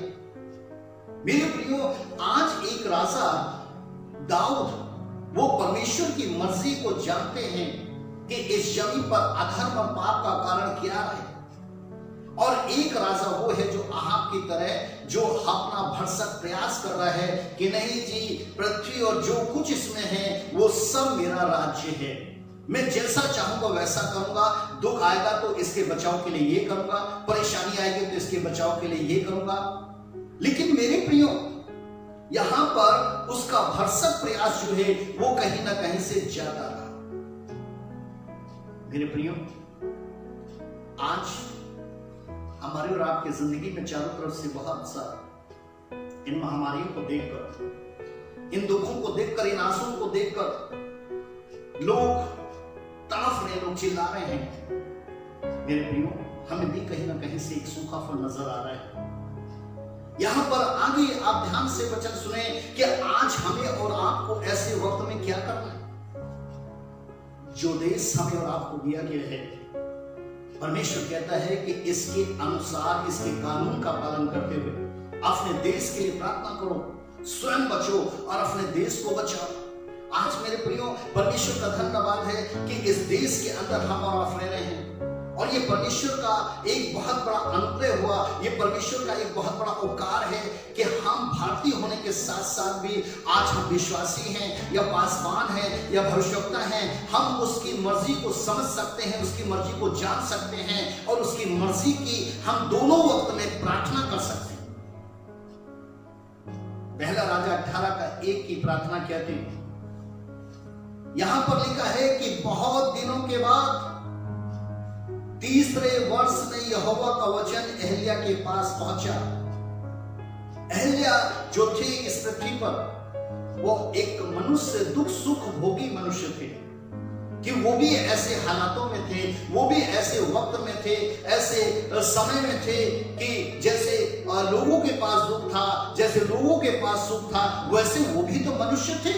मेरे प्रियो, आज एक राजा दाऊद वो परमेश्वर की मर्जी को जानते हैं कि इस जमीन पर अधर्म पाप का कारण क्या है, और एक राजा वो है जो आहाब की तरह जो अपना भरसक प्रयास कर रहा है कि नहीं जी, पृथ्वी और जो कुछ इसमें है वो सब मेरा राज्य है, मैं जैसा चाहूंगा वैसा करूंगा, दुख आएगा तो इसके बचाव के लिए ये करूंगा, परेशानी आएगी तो इसके बचाव के लिए ये करूंगा। लेकिन मेरे प्रियो, यहां पर उसका भरसक प्रयास जो है वो कहीं ना कहीं से ज्यादा रहा। मेरे प्रियो, आज हमारे और आपकी जिंदगी में चारों तरफ से बहुत सा इन महामारियों को देखकर, इन दुखों को देखकर, इन आंसुओं को देखकर लोग तड़फ रहे, लोग चिल्ला रहे हैं। मेरे प्रियो, हमें भी कहीं ना कहीं से एक सूखा फल नजर आ रहा है। यहां पर आगे आप ध्यान से वचन सुने कि आज हमें और आपको ऐसे वक्त में क्या करना है। जो देश हमें और आपको दिया गया है, परमेश्वर कहता है कि इसके अनुसार, इसके कानून का पालन करते हुए अपने देश के लिए प्रार्थना करो, स्वयं बचो और अपने देश को बचाओ। आज मेरे प्रियो, परमेश्वर का धन्यवाद है कि इस देश के अंदर हम और आप रह रहे हैं, और ये परमेश्वर का एक बहुत बड़ा अनुग्रह हुआ, ये परमेश्वर का एक बहुत बड़ा उपकार है कि हम भारतीय होने के साथ साथ भी आज हम विश्वासी हैं या पासवान हैं या भविष्यवक्ता हैं, हम उसकी मर्जी को समझ सकते हैं, उसकी मर्जी को जान सकते हैं, और उसकी मर्जी की हम दोनों वक्त में प्रार्थना कर सकते हैं। पहला राजा 18:1 की प्रार्थना कहते हैं, यहां पर लिखा है कि बहुत दिनों के बाद तीसरे वर्ष में यहोवा का वचन एहलिया के पास पहुंचा। एहलिया जो थे इस पृथ्वी पर, वो एक मनुष्य, दुख सुख भोगी मनुष्य थे, कि वो भी ऐसे हालातों में थे, वो भी ऐसे वक्त में थे, ऐसे समय में थे कि जैसे लोगों के पास दुख था, जैसे लोगों के पास सुख था, वैसे वो भी तो मनुष्य थे।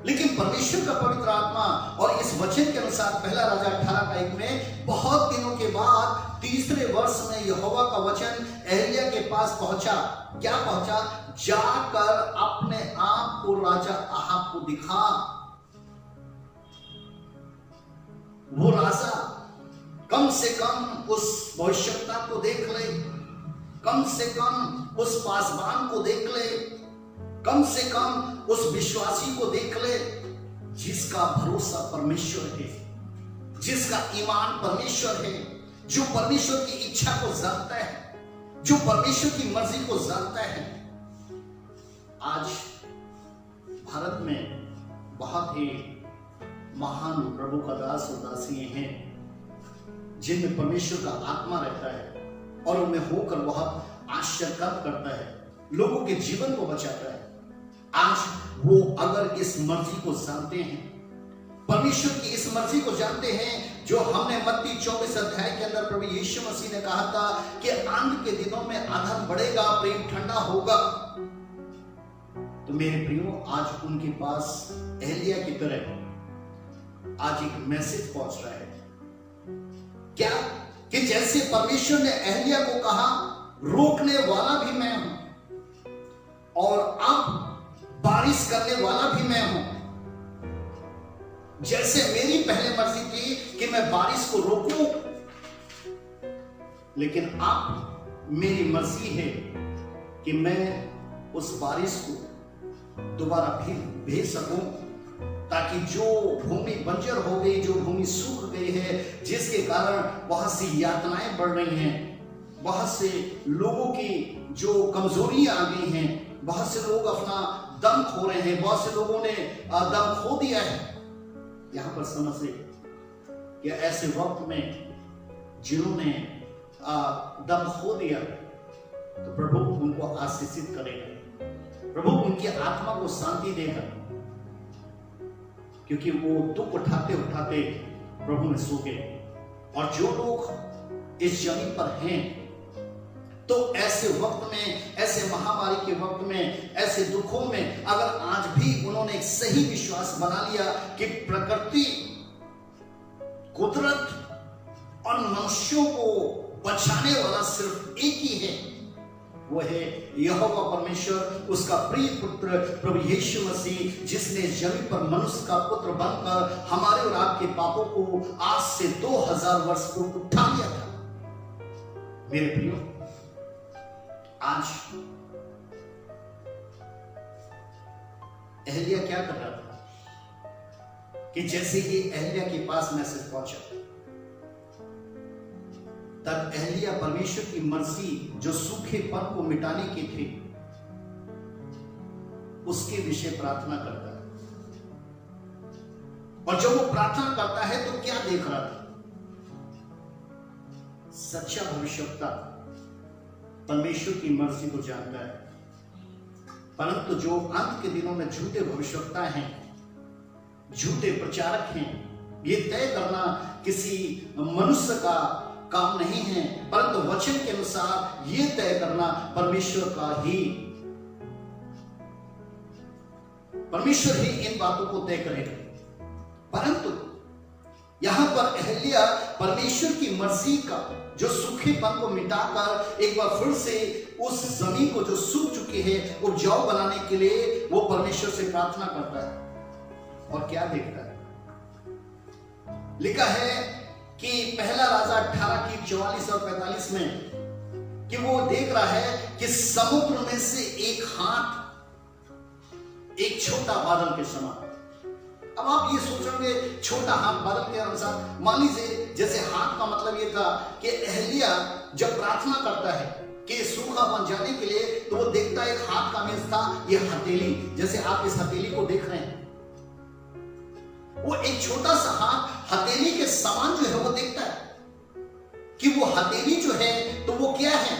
लेकिन परमेश्वर का पवित्र आत्मा और इस वचन के अनुसार पहला राजा 18:1 में बहुत दिनों के बाद तीसरे वर्ष में यहोवा का वचन एहलिया के पास पहुंचा। क्या पहुंचा? जाकर अपने आप को राजा आहाब को दिखा। वो राजा कम से कम उस भविष्यवक्ता को देख ले, कम से कम उस पासवान को देख ले, कम से कम उस विश्वासी को देख ले जिसका भरोसा परमेश्वर है, जिसका ईमान परमेश्वर है, जो परमेश्वर की इच्छा को जानता है, जो परमेश्वर की मर्जी को जानता है। आज भारत में बहुत ही महान प्रभु का दास और दासियां हैं जिनमें परमेश्वर का आत्मा रहता है, और उनमें होकर बहुत आश्चर्य करता है, लोगों के जीवन को बचाता है। आज वो अगर इस मर्जी को जानते हैं, परमेश्वर की इस मर्जी को जानते हैं, जो हमने मत्ती 24 के अंदर प्रभु यीशु मसीह ने कहा था कि अंत के दिनों में अधर्म बढ़ेगा, प्रेम ठंडा होगा, तो मेरे प्रियो, आज उनके पास एहलिया की तरह आज एक मैसेज पहुंच रहा है। क्या? कि जैसे परमेश्वर ने एहलिया को कहा रोकने वाला भी मैं हूं, और अब बारिश करने वाला भी मैं हूं। जैसे मेरी पहले मर्जी थी कि मैं बारिश को रोकूं, लेकिन अब मेरी मर्जी है कि मैं उस बारिश को दोबारा फिर भेज सकूं, ताकि जो भूमि बंजर हो गई, जो भूमि सूख गई है, जिसके कारण बहुत सी यातनाएं बढ़ रही हैं, बहुत से लोगों की जो कमजोरियां आ गई हैं, बहुत से लोग अपना दम खो रहे हैं, बहुत से लोगों ने दम खो दिया है। यहां पर समझ कि ऐसे वक्त में जिन्होंने दम खो दिया, तो प्रभु उनको आशीषित करेगा, प्रभु उनकी आत्मा को शांति देगा, क्योंकि वो दुख उठाते उठाते प्रभु में सो गए। और जो लोग इस जमीन पर हैं, तो ऐसे वक्त में, ऐसे महामारी के वक्त में, ऐसे दुखों में अगर आज भी उन्होंने एक सही विश्वास बना लिया कि प्रकृति, कुदरत और मनुष्यों को बचाने वाला सिर्फ एक ही है, वो है यहोवा परमेश्वर, उसका प्रिय पुत्र प्रभु यीशु मसीह, जिसने जमीन पर मनुष्य का पुत्र बनकर हमारे और आपके पापों को आज से 2000 वर्ष पूर्व उठा लिया था। मेरे प्रियो, आज एहलिया क्या कर रहा था कि जैसे ही एहलिया के पास मैसेज पहुंचा, तब एहलिया परमेश्वर की मर्जी जो सूखेपन को मिटाने की थी उसके विषय प्रार्थना करता है। और जब वो प्रार्थना करता है तो क्या देख रहा था? सच्चा भविष्यवक्ता परमेश्वर की मर्जी को जानता है, परंतु जो अंत के दिनों में झूठे भविष्यवक्ता हैं, झूठे प्रचारक हैं, ये तय करना किसी मनुष्य का काम नहीं है, परंतु वचन के अनुसार ये तय करना परमेश्वर का ही, परमेश्वर ही इन बातों को तय करेगा। परंतु यहां पर एहलिया परमेश्वर की मर्जी का, जो सूखेपन को मिटाकर एक बार फिर से उस जमीन को जो सूख चुकी है उपजाऊ बनाने के लिए वो परमेश्वर से प्रार्थना करता है। और क्या देखता है? लिखा है कि पहला राजा 18 की 44 और 45 में कि वो देख रहा है कि समुद्र में से एक हाथ, एक छोटा बादल के समान। अब आप ये सोचोगे छोटा हाथ बादल के अनुसार, मान लीजिए जैसे हाथ का मतलब ये था कि एहलिया जब प्रार्थना करता है कि सूखा बन जाने के लिए, तो वो देखता है एक हाथ का मीन्स था ये हथेली, जैसे आप इस हथेली को देख रहे हैं, वो एक छोटा सा हाथ हथेली के समान जो है वो देखता है कि वो हथेली जो है तो वो क्या है?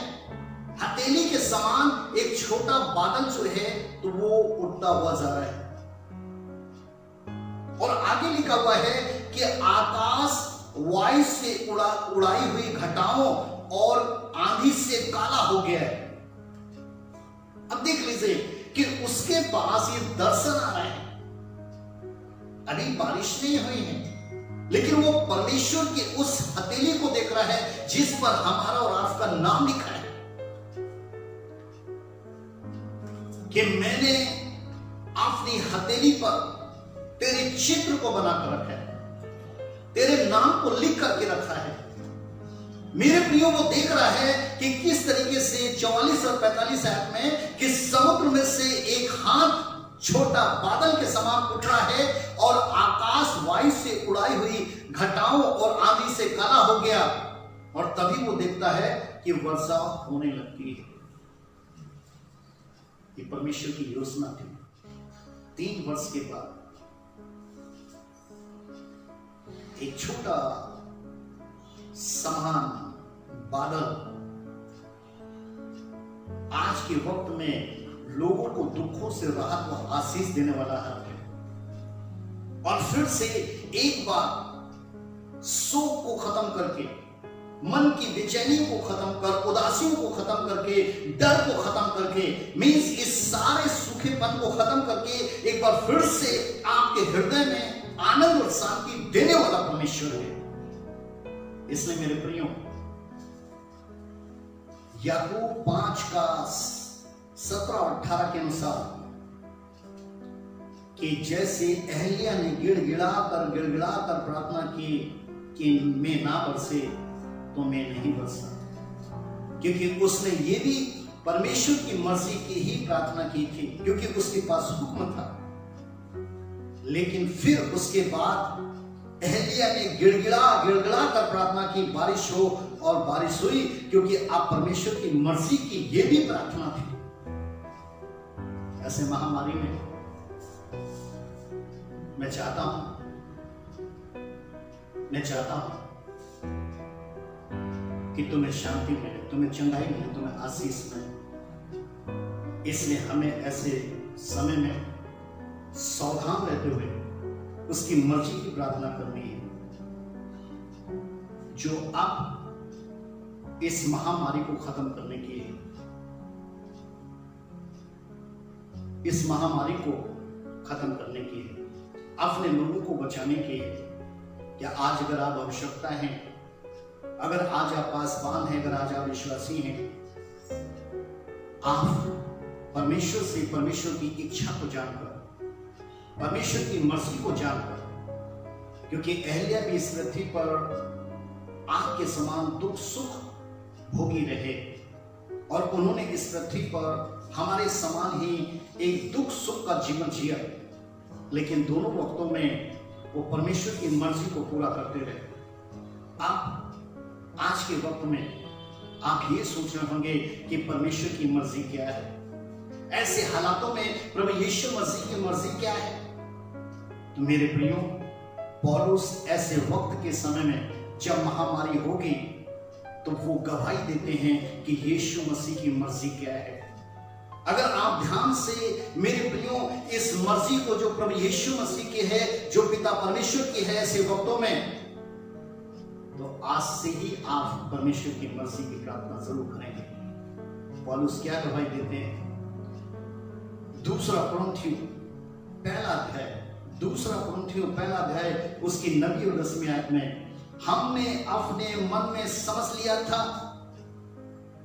हथेली के समान एक छोटा बादल जो है तो वो उड़ता हुआ जा रहा है। और आगे लिखा हुआ है कि आकाश वायु से उड़ाई हुई घटाओं और आंधी से काला हो गया है। अब देख लीजिए कि उसके पास ये दर्शन आ रहा है, अभी बारिश नहीं हुई है, लेकिन वो परमेश्वर की उस हथेली को देख रहा है जिस पर हमारा और आपका नाम लिखा है कि मैंने अपनी हथेली पर तेरे चित्र को बनाकर रखा है, तेरे नाम को लिख करके रखा है। मेरे प्रियो, वो देख रहा है कि किस तरीके से 44 और 45 आयत में कि समुद्र में से एक हाथ छोटा बादल के समान उठ रहा है और आकाश वायु से उड़ाई हुई घटाओं और आंधी से काला हो गया। और तभी वो देखता है कि वर्षा होने लगती है। ये परमेश्वर की योजना थी। 3 वर्ष के बाद एक छोटा समान बादल आज के वक्त में लोगों को दुखों से राहत व आशीष देने वाला है। और फिर से एक बार शोक को खत्म करके, मन की बेचैनी को खत्म कर, उदासियों को खत्म करके, डर को खत्म करके, मीन्स इस सारे सूखेपन को खत्म करके एक बार फिर से आपके हृदय में आनंद और शांति देने वाला परमेश्वर है। इसलिए मेरे प्रियो, याकूब 5 का 17 और 18 के अनुसार कि जैसे एहलिया ने गिड़गिड़ा कर प्रार्थना की कि मैं ना बरसे, तो मैं नहीं बरसा, क्योंकि उसने ये भी परमेश्वर की मर्जी की ही प्रार्थना की थी, क्योंकि उसके पास हुक्म था। लेकिन फिर उसके बाद एहलिया ने गिड़गिड़ा कर प्रार्थना की बारिश हो, और बारिश हुई, क्योंकि आप परमेश्वर की मर्जी की ये भी प्रार्थना थी। ऐसे महामारी में मैं चाहता हूं कि तुम्हें शांति मिले, तुम्हें चंगाई मिले, तुम्हें आशीष मिले। इसलिए हमें ऐसे समय में सावधान रहते हुए उसकी मर्जी की प्रार्थना करनी है, जो अब इस महामारी को खत्म करने की है, इस महामारी को खत्म करने की है, अपने लोगों को बचाने की है। या आज अगर आप आवश्यकता है, अगर आज आप पासवान हैं, अगर आज आप विश्वासी हैं, आप परमेश्वर से परमेश्वर की इच्छा को जानकर, परमेश्वर की मर्जी को जानकर, क्योंकि अहल्या भी इस पृथ्वी पर आग के समान दुख सुख भोगी रहे और उन्होंने इस पृथ्वी पर हमारे समान ही एक दुख सुख का जीवन जिया, लेकिन दोनों वक्तों में वो परमेश्वर की मर्जी को पूरा करते रहे। आप आज के वक्त में आप ये सोच रहे होंगे कि परमेश्वर की मर्जी क्या है, ऐसे हालातों में प्रभु यीशु मसीह की मर्जी क्या है। तो मेरे प्रियो, पौलुस ऐसे वक्त के समय में जब महामारी होगी तो वो गवाही देते हैं कि यीशु मसीह की मर्जी क्या है। अगर आप ध्यान से मेरे प्रियो इस मर्जी को जो प्रभु यीशु मसीह की है, जो पिता परमेश्वर की है ऐसे वक्तों में, तो आज से ही आप परमेश्वर की मर्जी की प्रार्थना जरूर करेंगे। पौलुस क्या गवाही देते हैं? दूसरा कुरिन्थियों पहला अध्याय उसकी 9वीं और 10वीं आयत में, हमने अपने मन में समझ लिया था,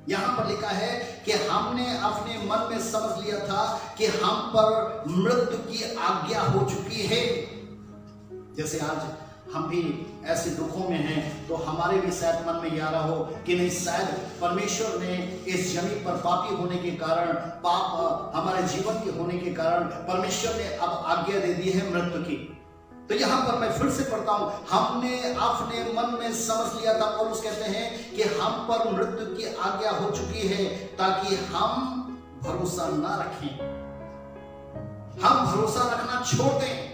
यहां पर लिखा है कि हमने अपने मन में समझ लिया था कि हम पर मृत्यु की आज्ञा हो चुकी है। जैसे आज हम भी ऐसे दुखों में हैं तो हमारे भी शायद मन में यह रहा हो कि नहीं, शायद परमेश्वर ने इस जमीन पर पापी होने के कारण, पाप हमारे जीवन के होने के कारण परमेश्वर ने अब आज्ञा दे दी है मृत्यु की। तो यहां पर मैं फिर से पढ़ता हूं, हमने अपने मन में समझ लिया था। पौलुस कहते हैं कि हम पर मृत्यु की आज्ञा हो चुकी है ताकि हम भरोसा ना रखें, हम भरोसा रखना छोड़ दें।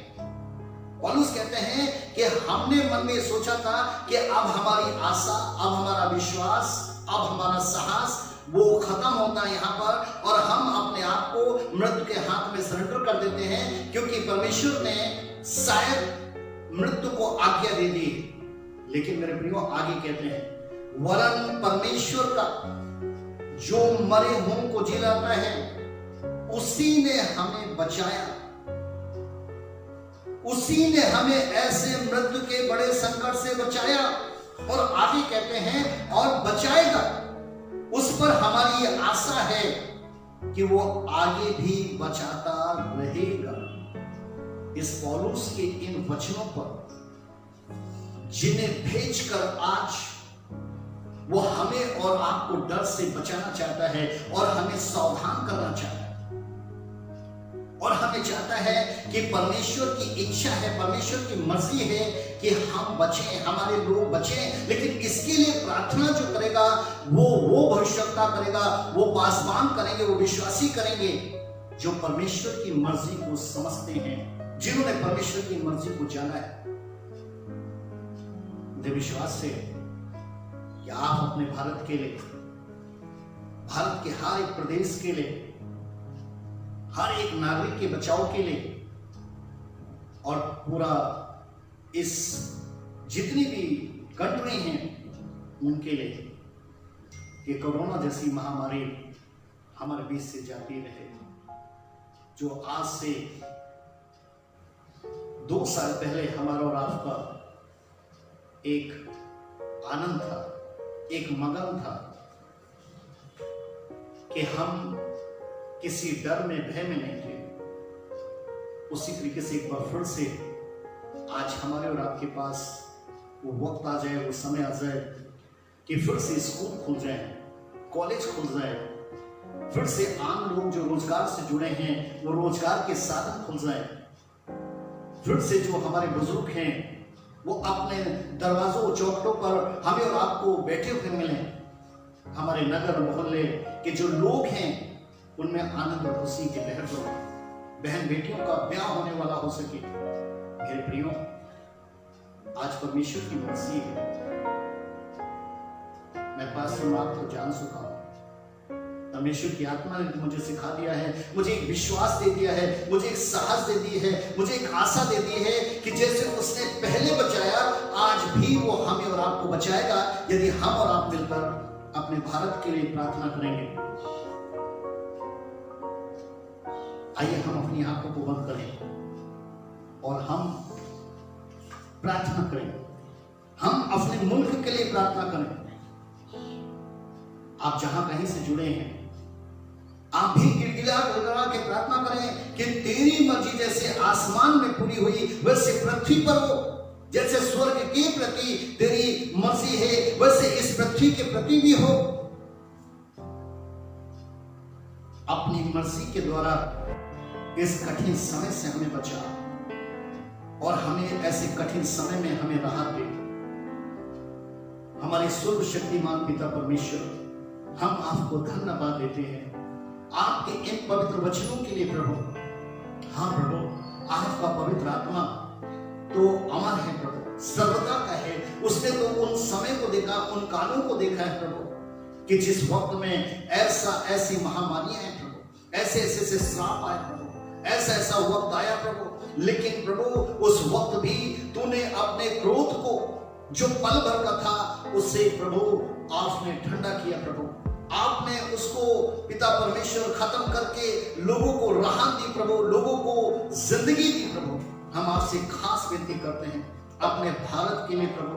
पौलुस कहते हैं कि हमने मन में सोचा था कि अब हमारी आशा, अब हमारा विश्वास, अब हमारा साहस वो खत्म होता है यहाँ पर, और हम अपने आप को मृत्यु के हाथ में सरेंडर कर देते हैं, क्योंकि परमेश्वर ने शायद मृत्यु को आज्ञा दे दी। लेकिन मेरे प्रियो आगे कहते हैं, वरन परमेश्वर का जो मरे हुओं को जिलाता है उसी ने हमें बचाया, उसी ने हमें ऐसे मृत्यु के बड़े संकट से बचाया। और आगे कहते हैं, और बचाएगा, उस पर हमारी आशा है कि वो आगे भी बचाता रहेगा। इस पौलुस के इन वचनों पर, जिन्हें भेजकर आज वो हमें और आपको डर से बचाना चाहता है और हमें सावधान करना चाहता है, और हमें चाहता है कि परमेश्वर की इच्छा है, परमेश्वर की मर्जी है कि हम बचें, हमारे लोग बचें। लेकिन इसके लिए प्रार्थना जो करेगा वो भविष्यवक्ता करेगा, वो पासवान करेंगे, वो विश्वासी करेंगे जो परमेश्वर की मर्जी को समझते हैं, जिन्होंने परमेश्वर की मर्जी को जाना है। मुझे विश्वास है कि आप अपने भारत के लिए, भारत के हर एक प्रदेश के लिए, हर एक नागरिक के बचाव के लिए, और पूरा इस जितनी भी कंट्री हैं उनके लिए, कि कोरोना जैसी महामारी हमारे बीच से जाती रहे। जो आज से 2 साल पहले हमारा और आपका एक आनंद था, एक मगन था कि हम किसी डर में, भय में नहीं थे, उसी तरीके से एक बार फिर से आज हमारे और आपके पास वो वक्त आ जाए, वो समय आ जाए कि फिर से स्कूल खुल जाए, कॉलेज खुल जाए, फिर से आम लोग जो रोजगार से जुड़े हैं वो रोजगार के साधन खुल जाए, फिर से जो हमारे बुजुर्ग हैं वो अपने दरवाजों चौखटों पर हमें और आपको बैठे हुए मिलें, हमारे नगर मोहल्ले के जो लोग हैं उनमें आनंद और खुशी की लहर हो, बहन बेटियों का ब्याह होने वाला हो सके। मेरे प्रियो, आज परमेश्वर की मर्जी है, मैं पास्टर मार्क को जान चुका हूं। परमेश्वर की आत्मा ने मुझे सिखा दिया है, मुझे एक विश्वास दे दिया है, मुझे एक साहस दे दी है, मुझे एक आशा दे दी है कि जैसे उसने पहले बचाया, आज भी वो हमें और आपको बचाएगा यदि हम और आप मिलकर अपने भारत के लिए प्रार्थना करेंगे। आइए हम अपनी आंखों को बंद करें और हम प्रार्थना करें, हम अपने मुल्क के लिए प्रार्थना करें। आप जहां कहीं से जुड़े हैं, आप भी गिड़गिड़ा गिड़गिड़ा के प्रार्थना करें कि तेरी मर्जी जैसे आसमान में पूरी हुई वैसे पृथ्वी पर हो। जैसे स्वर्ग के प्रति तेरी मर्जी है वैसे इस पृथ्वी के प्रति भी हो। अपनी मर्जी के द्वारा इस कठिन समय से हमें बचा और हमें ऐसे कठिन समय में हमें राहत दे। हमारे सर्वशक्तिमान पिता परमेश्वर, हम आपको धन्यवाद देते हैं आपके इन पवित्र वचनों के लिए प्रभु। हाँ प्रभु, आपका पवित्र आत्मा तो अमर है प्रभु, सर्वदा का है। उसने तो उन समय को देखा, उन कालों को देखा है प्रभु कि जिस वक्त में ऐसी महामारियां हैं प्रभु, ऐसे श्राप आए प्रभु, ऐसा वक्त आया प्रभु। लेकिन प्रभु उस वक्त भी तूने अपने क्रोध को जो पल भर का था उससे प्रभु आपने ठंडा किया प्रभु। आपने उसको पिता परमेश्वर खत्म करके लोगों को राहत दी प्रभु, लोगों को जिंदगी दी प्रभु। हम आपसे खास विनती करते हैं अपने भारत के लिए प्रभु,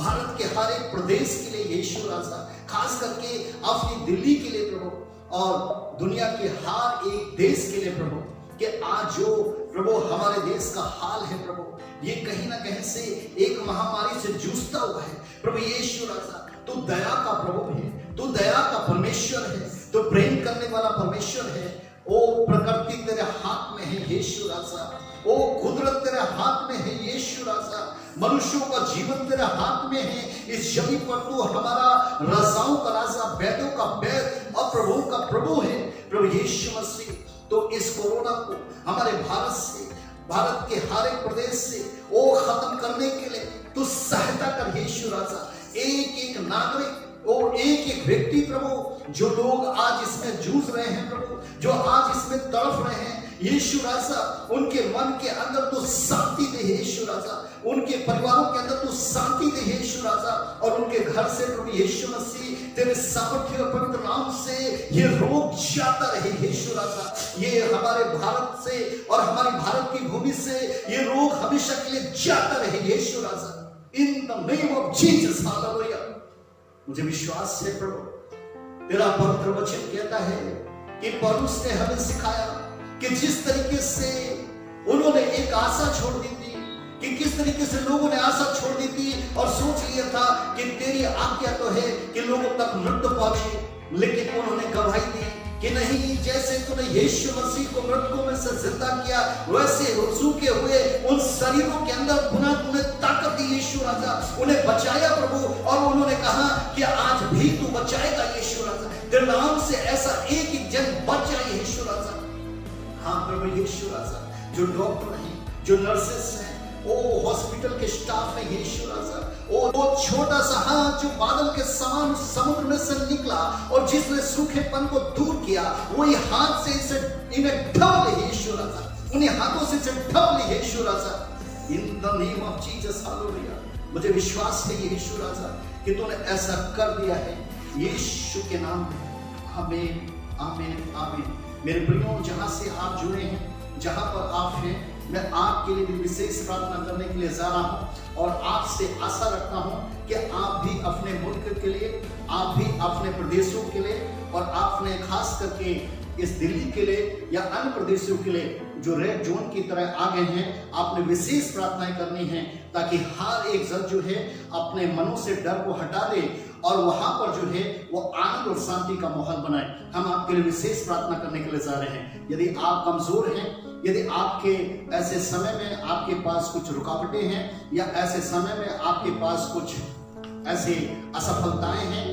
भारत के हर एक प्रदेश के लिए यीशु राजा, खास करके अपनी दिल्ली के लिए प्रभु और दुनिया के हर एक देश के लिए प्रभु। कि आज जो प्रभु हमारे देश का हाल है प्रभु, ये कहीं ना कहीं से एक महामारी से जूझता हुआ है प्रभु यीशु राजा। तू दया का प्रभु है, तू दया का परमेश्वर है, तू प्रेम करने वाला परमेश्वर है। ओ प्रकृति तेरे हाथ में है यीशु राजा, ओ कुदरत तेरे हाथ में है यीशु राजा, मनुष्यों का जीवन तेरे हाथ में है। इस जमीन पर तू हमारा राजाओं का राजा, वैद्यों का वैद्य और प्रभु का प्रभु है प्रभु यीशु मसीह। तो इस कोरोना को हमारे भारत से, भारत के हर एक प्रदेश से ओ खत्म करने के लिए तू सहायता कर यीशु राजा। एक एक नागरिक और एक एक व्यक्ति प्रभु, जो लोग आज इसमें जूझ रहे हैं प्रभु, जो आज इसमें तड़प रहे हैं यीशु राजा, उनके मन के अंदर तू शांति दे यीशु राजा, उनके परिवारों के अंदर तू शांति दे यीशु राजा, और उनके घर से प्रभु यीशु मसीह तेरे सामर्थ्य और पवित्र नाम से ये रोग जाता रहे यीशु राजा। ये हमारे भारत से और हमारी भारत की भूमि से ये रोग हमेशा के लिए जाता रहे यीशु राजा। In the name of Jesus, hallelujah. मुझे विश्वास है प्रभु, तेरा पवित्र वचन कहता है कि पौलुस ने हमें सिखाया कि जिस तरीके से उन्होंने एक आशा छोड़ दी थी, कि किस तरीके से लोगों ने आशा छोड़ दी थी और सोच लिया था कि तेरी आज्ञा तो है कि लोगों तक मृत्यु पहुंचे, लेकिन उन्होंने गवाही दी कि नहीं, जैसे तूने यीशु मसीह को मृतकों में से जिंदा किया वैसे सूखे हुए उन शरीरों के अंदर पुनः तूने ताकत दी यीशु राजा, उन्हें बचाया प्रभु। और उन्होंने कहा कि आज भी तू बचाएगा यीशु राजा, तेरे नाम से ऐसा एक एक जन बच जाए यीशु राजा। हाँ प्रभु यीशु राजा, जो डॉक्टर हैं, जो नर्सेस हैं, ओ हॉस्पिटल के स्टाफ है यीशु राजा, वो छोटा सा हाथ जो बादल के समान समुद्र में से निकला और जिसने सूखेपन को दूर किया, वही हाथ से इसे इन्हें ढक ले यीशु राजा, उन्हीं हाथों से इसे ढक ले यीशु राजा। In the name of Jesus, hallelujah. मुझे विश्वास है यीशु राजा कि तूने ऐसा कर दिया है यीशु के नाम में। आमीन, आमीन, आमीन। मेरे प्रियो, जहां से आप जुड़े हैं, जहां पर आप हैं, मैं आपके लिए भी विशेष प्रार्थना करने के लिए जा रहा हूं और आपसे आशा रखता हूं कि आप भी अपने मुल्क के लिए, आप भी अपने प्रदेशों के लिए और आपने खास करके इस दिल्ली के लिए या अन्य प्रदेशों के लिए जो रेड जोन की तरह आ गए हैं, आपने विशेष प्रार्थनाएं करनी है ताकि हर एक जन जो है अपने मनों से डर को हटा दे और वहां पर जो है वो आनंद और शांति का माहौल बनाए। हम आपके लिए विशेष प्रार्थना करने के लिए जा रहे हैं। यदि आप कमजोर हैं, यदि आपके ऐसे समय में आपके पास कुछ रुकावटें हैं या ऐसे समय में आपके पास कुछ ऐसे असफलताएं हैं,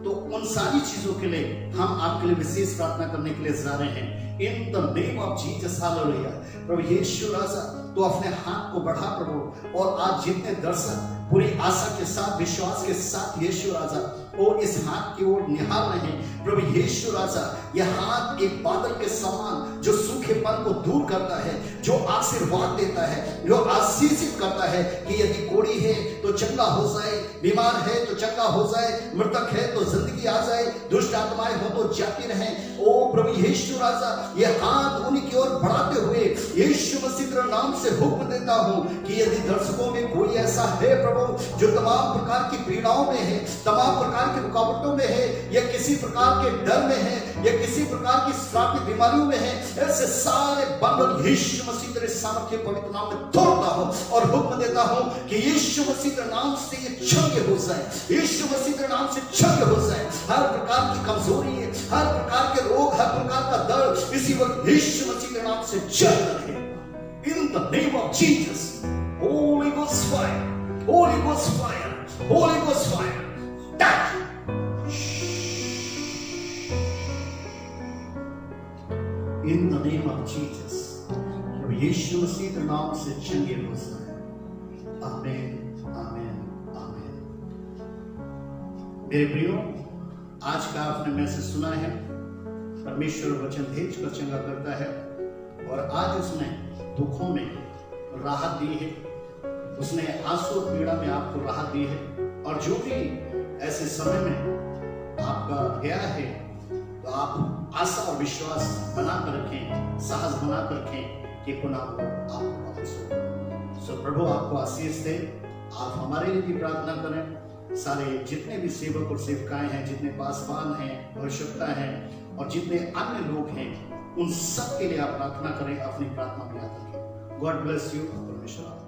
तो उन सारी चीजों के लिए हम आपके लिए विशेष प्रार्थना करने के लिए जा रहे हैं। In the name of Jesus, hallelujah. प्रभु यीशु राजा, तो अपने हाथ को बढ़ा प्रभु, और आज जितने दर्शक पूरी आशा के साथ, विश्वास के साथ यीशु राजा वो इस हाथ की ओर निहार रहे हैं। प्रभु यीशु राजा, यह हाथ एक बादल के समान जो सूखेपन को दूर करता है, जो आशीर्वाद देता है, जो आशीषित करता है कि यदि कोढ़ी है तो चंगा हो जाए, बीमार है तो चंगा हो जाए, मृतक है तो जिंदगी आ जाए, दुष्ट आत्माएं हो तो जाती रहे। ओ प्रभु यीशु राजा, यह हाथ उन्हीं की ओर बढ़ाते हुए यीशु मसीह के नाम से हुक्म देता हूं कि यदि दर्शकों में कोई ऐसा है प्रभु जो तमाम प्रकार की पीड़ाओं में है, तमाम प्रकार की रुकावटों में है, या किसी प्रकार के डर में है, या किसी प्रकार की श्रापित बीमारियों में है, ऐसे सारे बंधन यीशु मसीह तेरे सामर्थ्य पवित्र नाम में तोड़ता हूं और हुक्म देता हूं कि यीशु मसीह के नाम से ये छंगे हो जाए, यीशु मसीह के नाम से छंगे हो जाए। हर प्रकार की कमजोरी है, हर प्रकार के रोग, हर प्रकार का दर्द इसी वक्त यीशु मसीह के नाम से चल रहे। In the name of Jesus, Holy Ghost fire, Holy Ghost fire, Holy Ghost fire. Touch. In the name of Jesus, यीशु मसीह के नाम से चंगे हो जाए। आमीन, आमीन, आमीन। मेरे प्रियो, आज का आपने मैसेज सुना है। परमेश्वर वचन भेज कर चंगा करता है और आज उसने दुखों में राहत दी है, उसने आंसू और पीड़ा में आपको राहत दी है। और जो भी ऐसे समय में आपका गया है तो आप आशा और विश्वास बनाकर रखें, साहस बनाकर रखें कि पुनः वो आपको वापस हो। सो प्रभु आपको आशीष दे। आप हमारे लिए भी प्रार्थना करें। सारे जितने भी सेवक और सेविकाएं हैं, जितने पासवान हैं, आवश्यकता हैं और जितने अन्य लोग हैं, उन सब के लिए आप प्रार्थना करें, अपनी प्रार्थना में याद रखें। God bless you. परमेश्वर